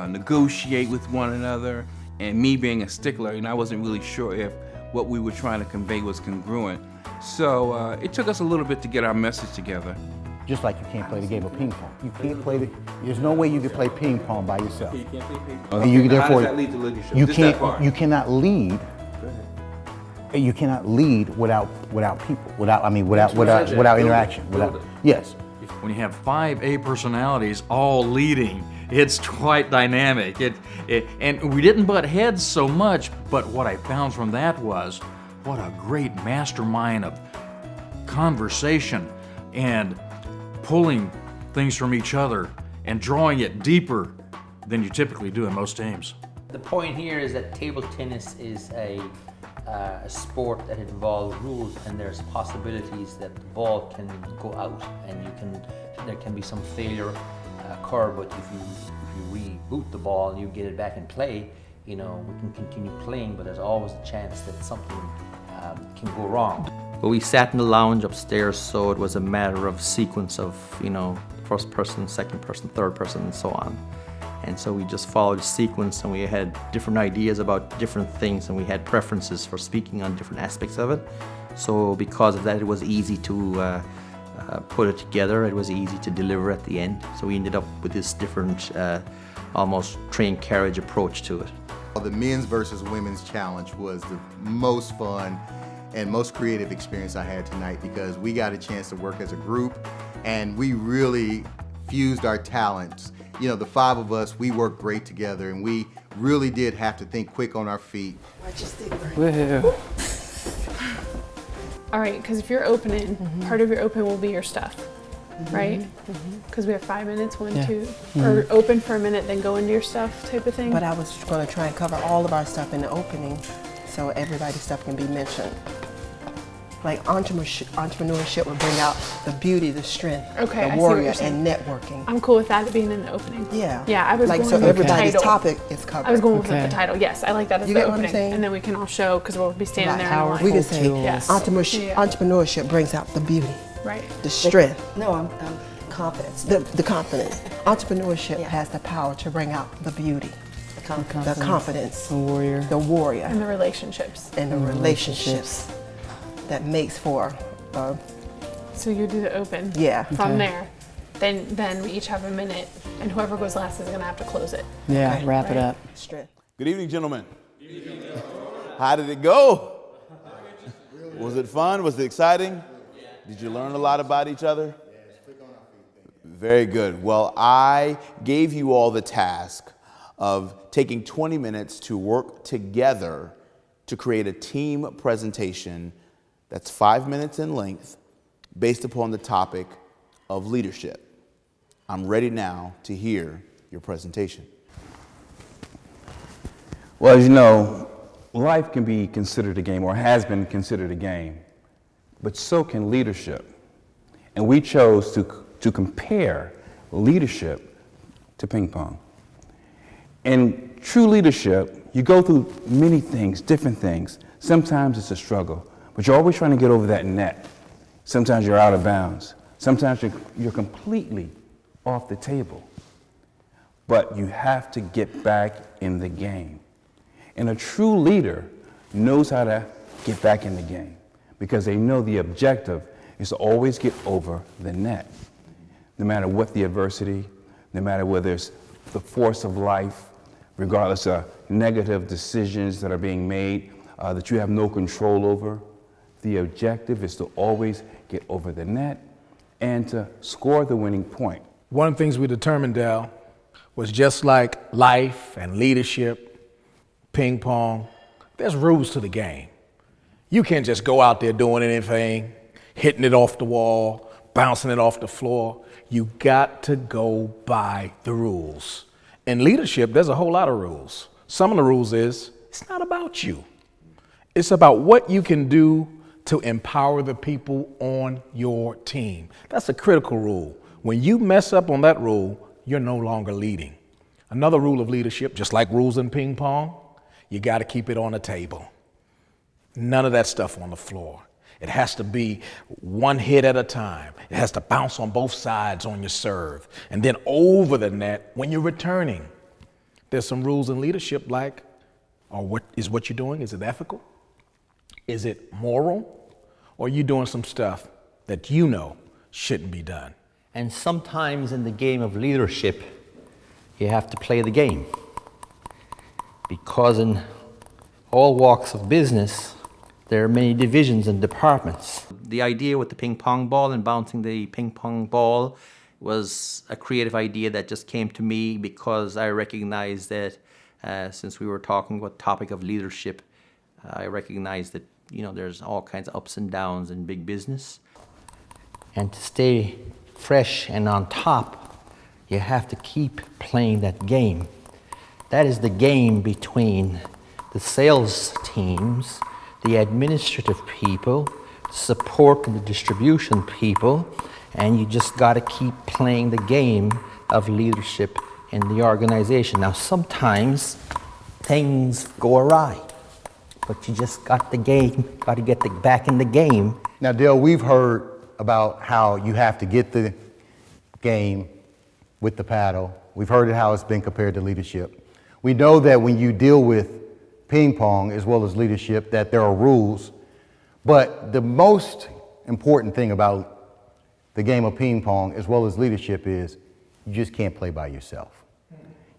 negotiate with one another, and me being a stickler, I wasn't really sure if what we were trying to convey was congruent. So it took us a little bit to get our message together. Just like you can't play the game of ping pong. You can't play there's no way you can play ping pong by yourself. You can't play ping pong. And how does that lead to leadership? You cannot lead. You cannot lead without people, without interaction. Yes. When you have 5 A personalities all leading, it's quite dynamic. And we didn't butt heads so much, but what I found from that was, what a great mastermind of conversation and pulling things from each other and drawing it deeper than you typically do in most teams. The point here is that table tennis is a sport that involves rules, and there's possibilities that the ball can go out, and there can be some failure occur. But if you reboot the ball and you get it back in play, we can continue playing. But there's always a chance that something can go wrong. But we sat in the lounge upstairs, so it was a matter of sequence of first person, second person, third person, and so on. And so we just followed a sequence, and we had different ideas about different things, and we had preferences for speaking on different aspects of it. So because of that, it was easy to put it together. It was easy to deliver at the end. So we ended up with this different, almost train carriage approach to it. The men's versus women's challenge was the most fun and most creative experience I had tonight, because we got a chance to work as a group, and we really fused our talents. The 5 of us, we worked great together, and we really did have to think quick on our feet. All right, because if you're opening, part of your open will be your stuff, right? Because we have 5 minutes, 1, 2, or open for a minute, then go into your stuff type of thing. But I was going to try and cover all of our stuff in the opening, so everybody's stuff can be mentioned. Like entrepreneurship would bring out the beauty, the strength, the warrior, and networking. I'm cool with that being in the opening. Yeah. Yeah, I was going so with everybody's the title. topic is covered. I was going with the title. Yes, I like that as You the get what I'm opening, saying? and then we can all show because we'll be standing there. And We can say yes. entrepreneurship brings out the beauty, right? The strength. No, I'm confidence. The confidence. Entrepreneurship has the power to bring out the beauty, the confidence, the warrior, and the relationships, that makes for. So you do the open. Yeah. From there, then we each have a minute, and whoever goes last is gonna have to close it. Yeah, wrap it up. Strength. Good evening, gentlemen. How did it go? Was it fun? Was it exciting? Did you learn a lot about each other? Very good. Well, I gave you all the task of taking 20 minutes to work together to create a team presentation that's 5 minutes in length based upon the topic of leadership. I'm ready now to hear your presentation. Well, as you know, life can be considered a game, or has been considered a game, but so can leadership. And we chose to compare leadership to ping pong. In true leadership, you go through many things, different things. Sometimes it's a struggle, but you're always trying to get over that net. Sometimes you're out of bounds. Sometimes you're completely off the table. But you have to get back in the game. And a true leader knows how to get back in the game, because they know the objective is to always get over the net. No matter what the adversity, no matter whether it's the force of life, regardless of negative decisions that are being made that you have no control over, the objective is to always get over the net, and to score the winning point. One of the things we determined, Del, was just like life and leadership, ping pong, there's rules to the game. You can't just go out there doing anything, hitting it off the wall, bouncing it off the floor. You got to go by the rules. In leadership, there's a whole lot of rules. Some of the rules is, it's not about you. It's about what you can do to empower the people on your team. That's a critical rule. When you mess up on that rule, you're no longer leading. Another rule of leadership, just like rules in ping pong, you got to keep it on the table. None of that stuff on the floor. It has to be one hit at a time. It has to bounce on both sides on your serve. And then over the net when you're returning. There's some rules in leadership like, what you're doing, is it ethical? Is it moral? Or are you doing some stuff that you know shouldn't be done? And sometimes in the game of leadership, you have to play the game. Because in all walks of business, there are many divisions and departments. The idea with the ping pong ball and bouncing the ping pong ball was a creative idea that just came to me because I recognized that since we were talking about the topic of leadership, I recognized that there's all kinds of ups and downs in big business. And to stay fresh and on top, you have to keep playing that game. That is the game between the sales teams, the administrative people, the support and the distribution people, and you just got to keep playing the game of leadership in the organization. Now, sometimes things go awry, but you just got to get back in the game. Now, Dale, we've heard about how you have to get the game with the paddle. We've heard how it's been compared to leadership. We know that when you deal with ping pong as well as leadership, that there are rules, but the most important thing about the game of ping pong as well as leadership is you just can't play by yourself.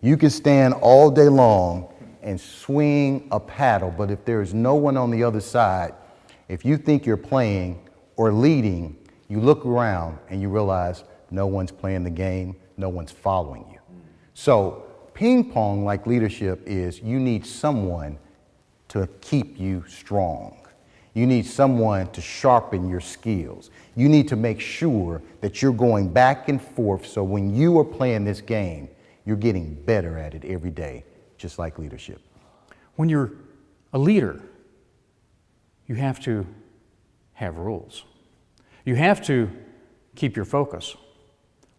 You can stand all day long and swing a paddle, but if there is no one on the other side, if you think you're playing or leading, you look around and you realize no one's playing the game, no one's following you. So ping pong, like leadership, is you need someone to keep you strong. You need someone to sharpen your skills. You need to make sure that you're going back and forth so when you are playing this game, you're getting better at it every day, just like leadership. When you're a leader, you have to have rules. You have to keep your focus.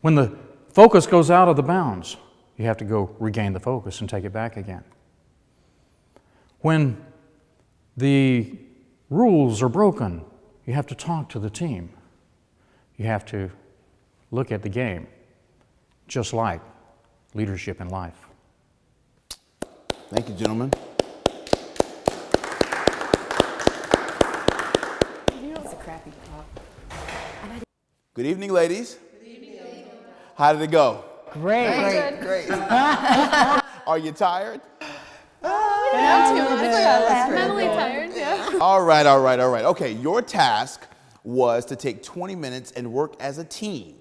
When the focus goes out of the bounds, you have to go regain the focus and take it back again. When the rules are broken, you have to talk to the team. You have to look at the game, just like leadership in life. Thank you, gentlemen. It's a crappy talk. Good evening, ladies. Good evening. How did it go? Great. Great. Are you tired? Not too much. Mentally tired, yeah. All right. Okay, your task was to take 20 minutes and work as a team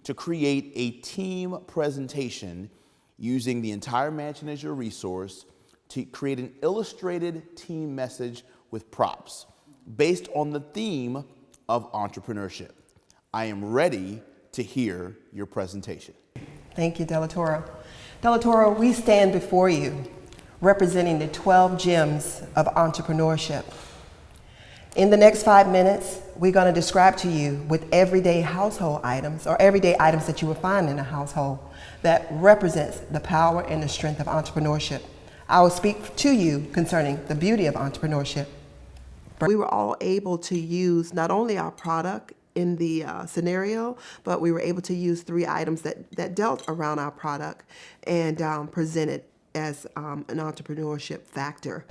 to create a team presentation using the entire mansion as your resource to create an illustrated team message with props based on the theme of entrepreneurship. I am ready to hear your presentation. Thank you, Delatorro. Delatorro, we stand before you representing the 12 gems of entrepreneurship. In the next 5 minutes, we're going to describe to you with everyday household items or everyday items that you will find in a household that represents the power and the strength of entrepreneurship. I will speak to you concerning the beauty of entrepreneurship. We were all able to use not only our product in the scenario, but we were able to use 3 items that dealt around our product and present it as an entrepreneurship factor.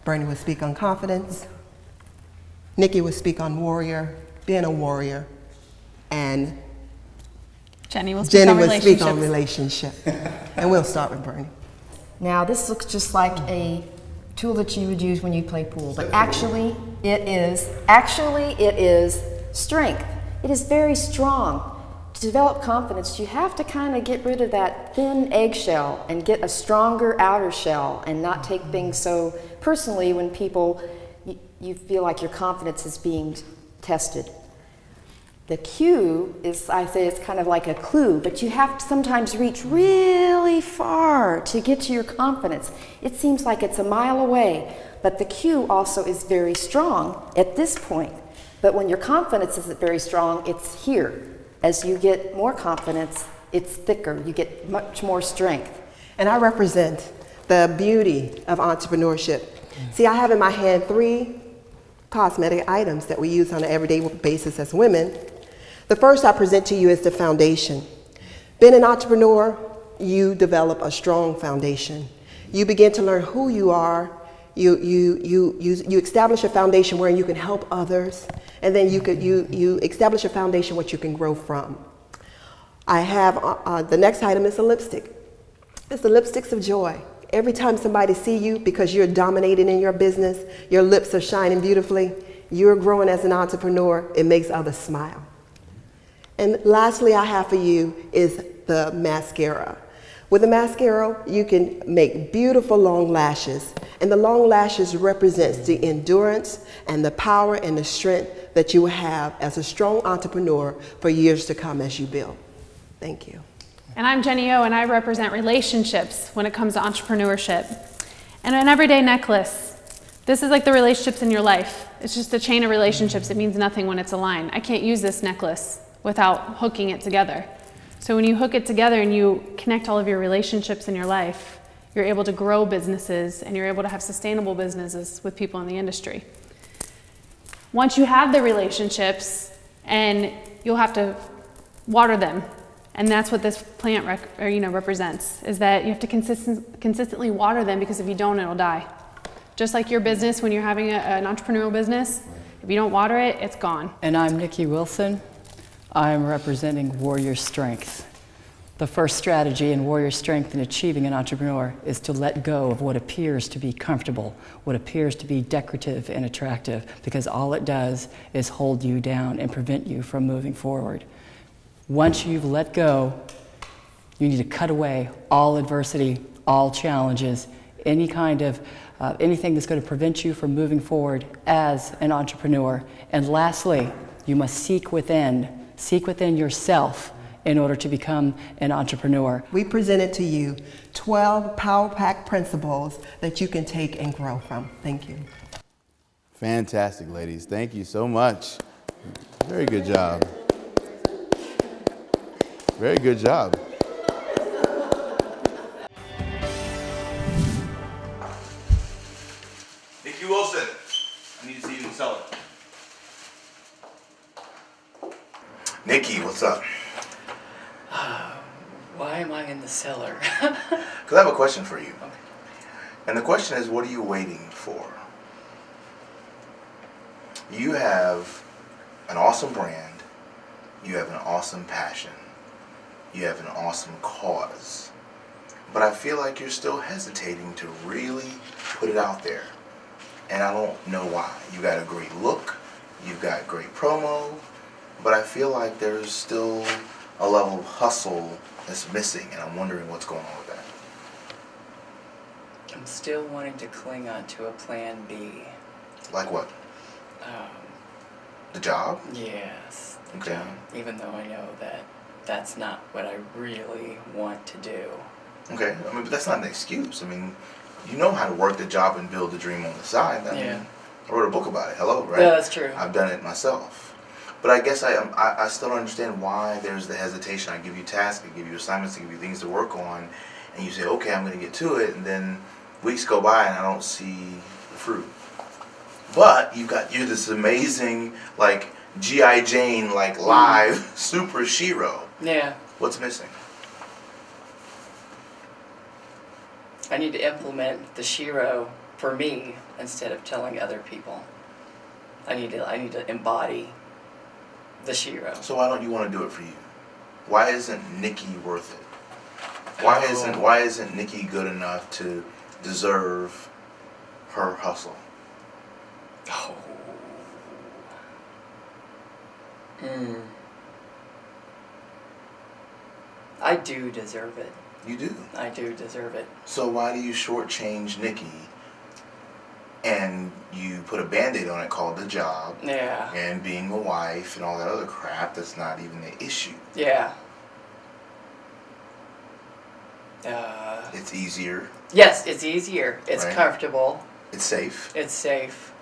Bernie would speak on confidence, Nikki would speak on warrior, being a warrior, and Jenny will speak on relationship. And we'll start with Bernie. Now this looks just like a tool that you would use when you play pool, but actually it is Strength. It is very strong. To develop confidence, you have to kind of get rid of that thin eggshell and get a stronger outer shell and not take things so personally when people, you feel like your confidence is being tested. The Q is, I say, it's kind of like a clue, but you have to sometimes reach really far to get to your confidence. It seems like it's a mile away, but the Q also is very strong at this point. But when your confidence isn't very strong, it's here. As you get more confidence, it's thicker. You get much more strength. And I represent the beauty of entrepreneurship. See, I have in my hand 3 cosmetic items that we use on an everyday basis as women. The first I present to you is the foundation. Being an entrepreneur, you develop a strong foundation. You begin to learn who you are. You establish a foundation where you can help others, and then you establish a foundation what you can grow from. I have the next item is a lipstick. It's the lipsticks of joy. Every time somebody see you, because you're dominating in your business, your lips are shining beautifully, you're growing as an entrepreneur, it makes others smile. And lastly, I have for you is the mascara. With the mascara, you can make beautiful long lashes, and the long lashes represents the endurance and the power and the strength that you have as a strong entrepreneur for years to come as you build. Thank you. And I'm Jenny O, and I represent relationships when it comes to entrepreneurship. And an everyday necklace. This is like the relationships in your life. It's just a chain of relationships. It means nothing when it's aligned. I can't use this necklace without hooking it together. So when you hook it together and you connect all of your relationships in your life, you're able to grow businesses and you're able to have sustainable businesses with people in the industry. Once you have the relationships, and you'll have to water them, and that's what this plant represents, is that you have to consistently water them, because if you don't, it'll die. Just like your business, when you're having an entrepreneurial business, if you don't water it, it's gone. And I'm Nikki Wilson. I'm representing Warrior Strength. The first strategy in Warrior Strength in achieving an entrepreneur is to let go of what appears to be comfortable, what appears to be decorative and attractive, because all it does is hold you down and prevent you from moving forward. Once you've let go, you need to cut away all adversity, all challenges, any kind of anything that's going to prevent you from moving forward as an entrepreneur. And lastly, you must seek within yourself in order to become an entrepreneur. We presented to you 12 Power Pack principles that you can take and grow from. Thank you. Fantastic, ladies. Thank you so much. Very good job. Very good job. Nikki Wilson, I need to see you in the cellar. Nikki, what's up? Why am I in the cellar? Because I have a question for you. Okay. And the question is, what are you waiting for? You have an awesome brand. You have an awesome passion. You have an awesome cause. But I feel like you're still hesitating to really put it out there. And I don't know why. You got a great look. You've got great promo. But I feel like there's still a level of hustle that's missing, and I'm wondering what's going on with that. I'm still wanting to cling on to a plan B. Like what? The job? Yes, the Okay. job. Even though I know that that's not what I really want to do. Okay, I mean, but that's not an excuse. I mean, you know how to work the job and build the dream on the side. I mean, I wrote a book about it. Hello, right? Yeah, that's true. I've done it myself. But I guess I still don't understand why there's the hesitation. I give you tasks, I give you assignments, I give you things to work on, and you say, okay, I'm going to get to it, and then weeks go by and I don't see the fruit. But you're this amazing, like, G.I. Jane, like, live super shero. Yeah. What's missing? I need to implement the Shiro for me instead of telling other people. I need to embody the Shiro. So why don't you want to do it for you? Why isn't Nikki worth it? Why isn't Nikki good enough to deserve her hustle? Oh. I do deserve it. You do. I do deserve it. So why do you shortchange Nikki and you put a Band-Aid on it called the job and being a wife and all that other crap that's not even the issue? Yeah. It's easier. Yes, it's easier. It's Right. comfortable. It's safe. It's safe.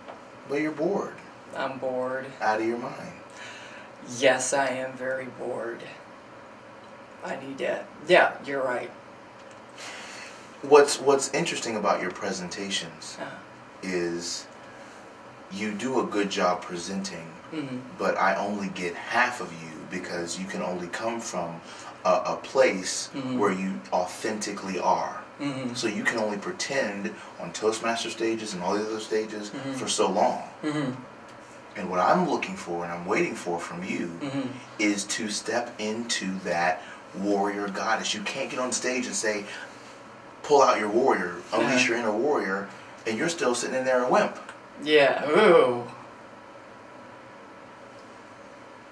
But you're bored. I'm bored. Out of your mind. Yes, I am very bored. I need that. Yeah, you're right. What's interesting about your presentations is you do a good job presenting, but I only get half of you because you can only come from a place where you authentically are. So you can only pretend on Toastmaster stages and all the other stages for so long. And what I'm looking for and I'm waiting for from you is to step into that warrior goddess. You can't get on stage and say, pull out your warrior, unleash your inner warrior, and you're still sitting in there a wimp. Yeah, ooh.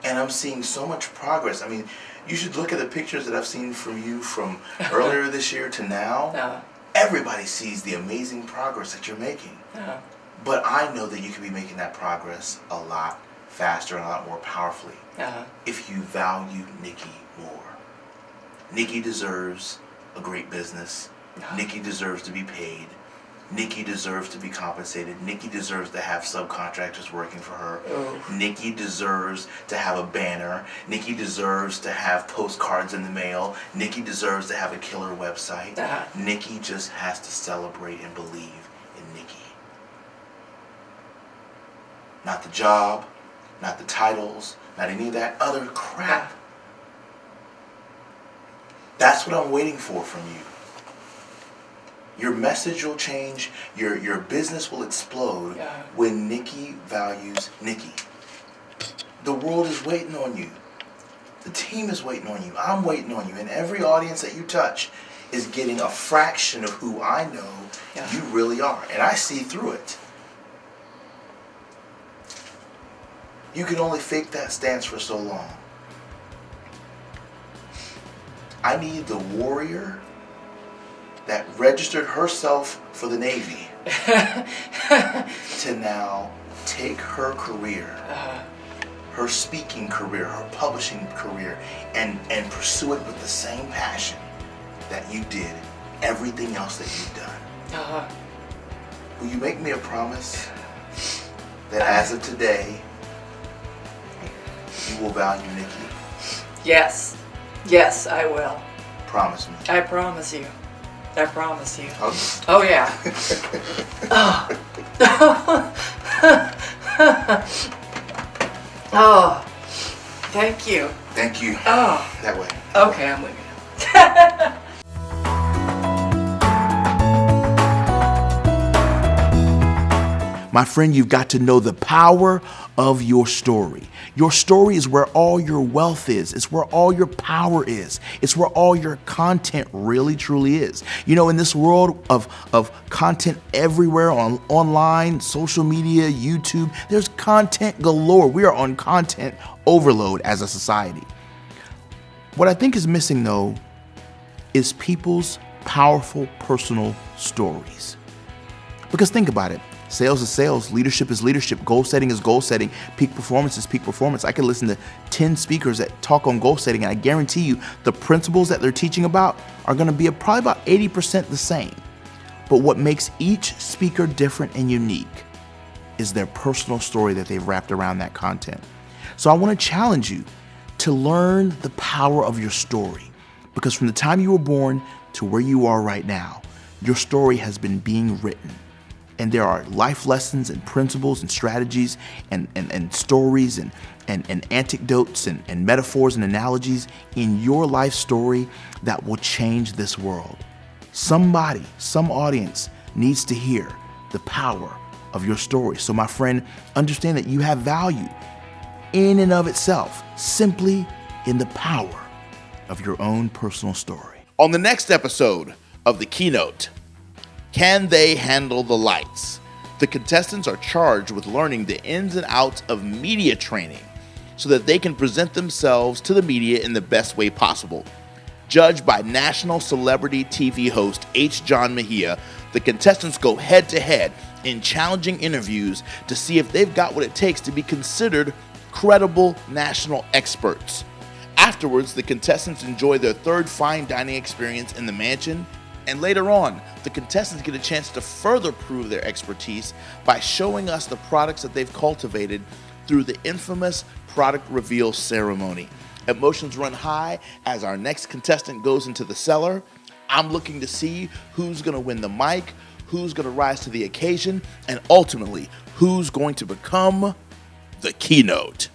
And I'm seeing so much progress. I mean, you should look at the pictures that I've seen from you from earlier this year to now. Everybody sees the amazing progress that you're making. But I know that you could be making that progress a lot faster and a lot more powerfully if you value Nikki more. Nikki deserves a great business. Nikki deserves to be paid. Nikki deserves to be compensated. Nikki deserves to have subcontractors working for her. Nikki deserves to have a banner. Nikki deserves to have postcards in the mail. Nikki deserves to have a killer website. Nikki just has to celebrate and believe in Nikki. Not the job, not the titles, not any of that other crap. That's what I'm waiting for from you. Your message will change, your business will explode when Nikki values Nikki. The world is waiting on you. The team is waiting on you. I'm waiting on you. And every audience that you touch is getting a fraction of who I know you really are. And I see through it. You can only fake that stance for so long. I need the warrior that registered herself for the Navy to now take her career, her speaking career, her publishing career, and pursue it with the same passion that you did everything else that you've done. Will you make me a promise that as of today, you will value Nikki? Yes. Yes, I will. Promise me. I promise you. I promise you. Okay. Oh, yeah. Oh, thank you. Thank you. Oh. That way. Okay, I'm leaving now. My friend, you've got to know the power of your story. Your story is where all your wealth is. It's where all your power is. It's where all your content really, truly is. You know, in this world of content everywhere, online, social media, YouTube, there's content galore. We are on content overload as a society. What I think is missing, though, is people's powerful personal stories. Because think about it. Sales is sales, leadership is leadership, goal setting is goal setting, peak performance is peak performance. I could listen to 10 speakers that talk on goal setting, and I guarantee you the principles that they're teaching about are gonna be probably about 80% the same. But what makes each speaker different and unique is their personal story that they've wrapped around that content. So I wanna challenge you to learn the power of your story, because from the time you were born to where you are right now, your story has been being written. And there are life lessons and principles and strategies and stories and anecdotes and metaphors and analogies in your life story that will change this world. Somebody, some audience needs to hear the power of your story. So my friend, understand that you have value in and of itself, simply in the power of your own personal story. On the next episode of the Keynote, can they handle the lights? The contestants are charged with learning the ins and outs of media training. so that they can present themselves to the media in the best way possible. Judged by national celebrity TV host H. John Mejia, the contestants go head-to-head in challenging interviews to see if they've got what it takes to be considered credible national experts. Afterwards, the contestants enjoy their third fine dining experience in the mansion, and later on, the contestants get a chance to further prove their expertise by showing us the products that they've cultivated through the infamous product reveal ceremony. Emotions run high as our next contestant goes into the cellar. I'm looking to see who's going to win the mic, who's going to rise to the occasion, and ultimately, who's going to become the keynote.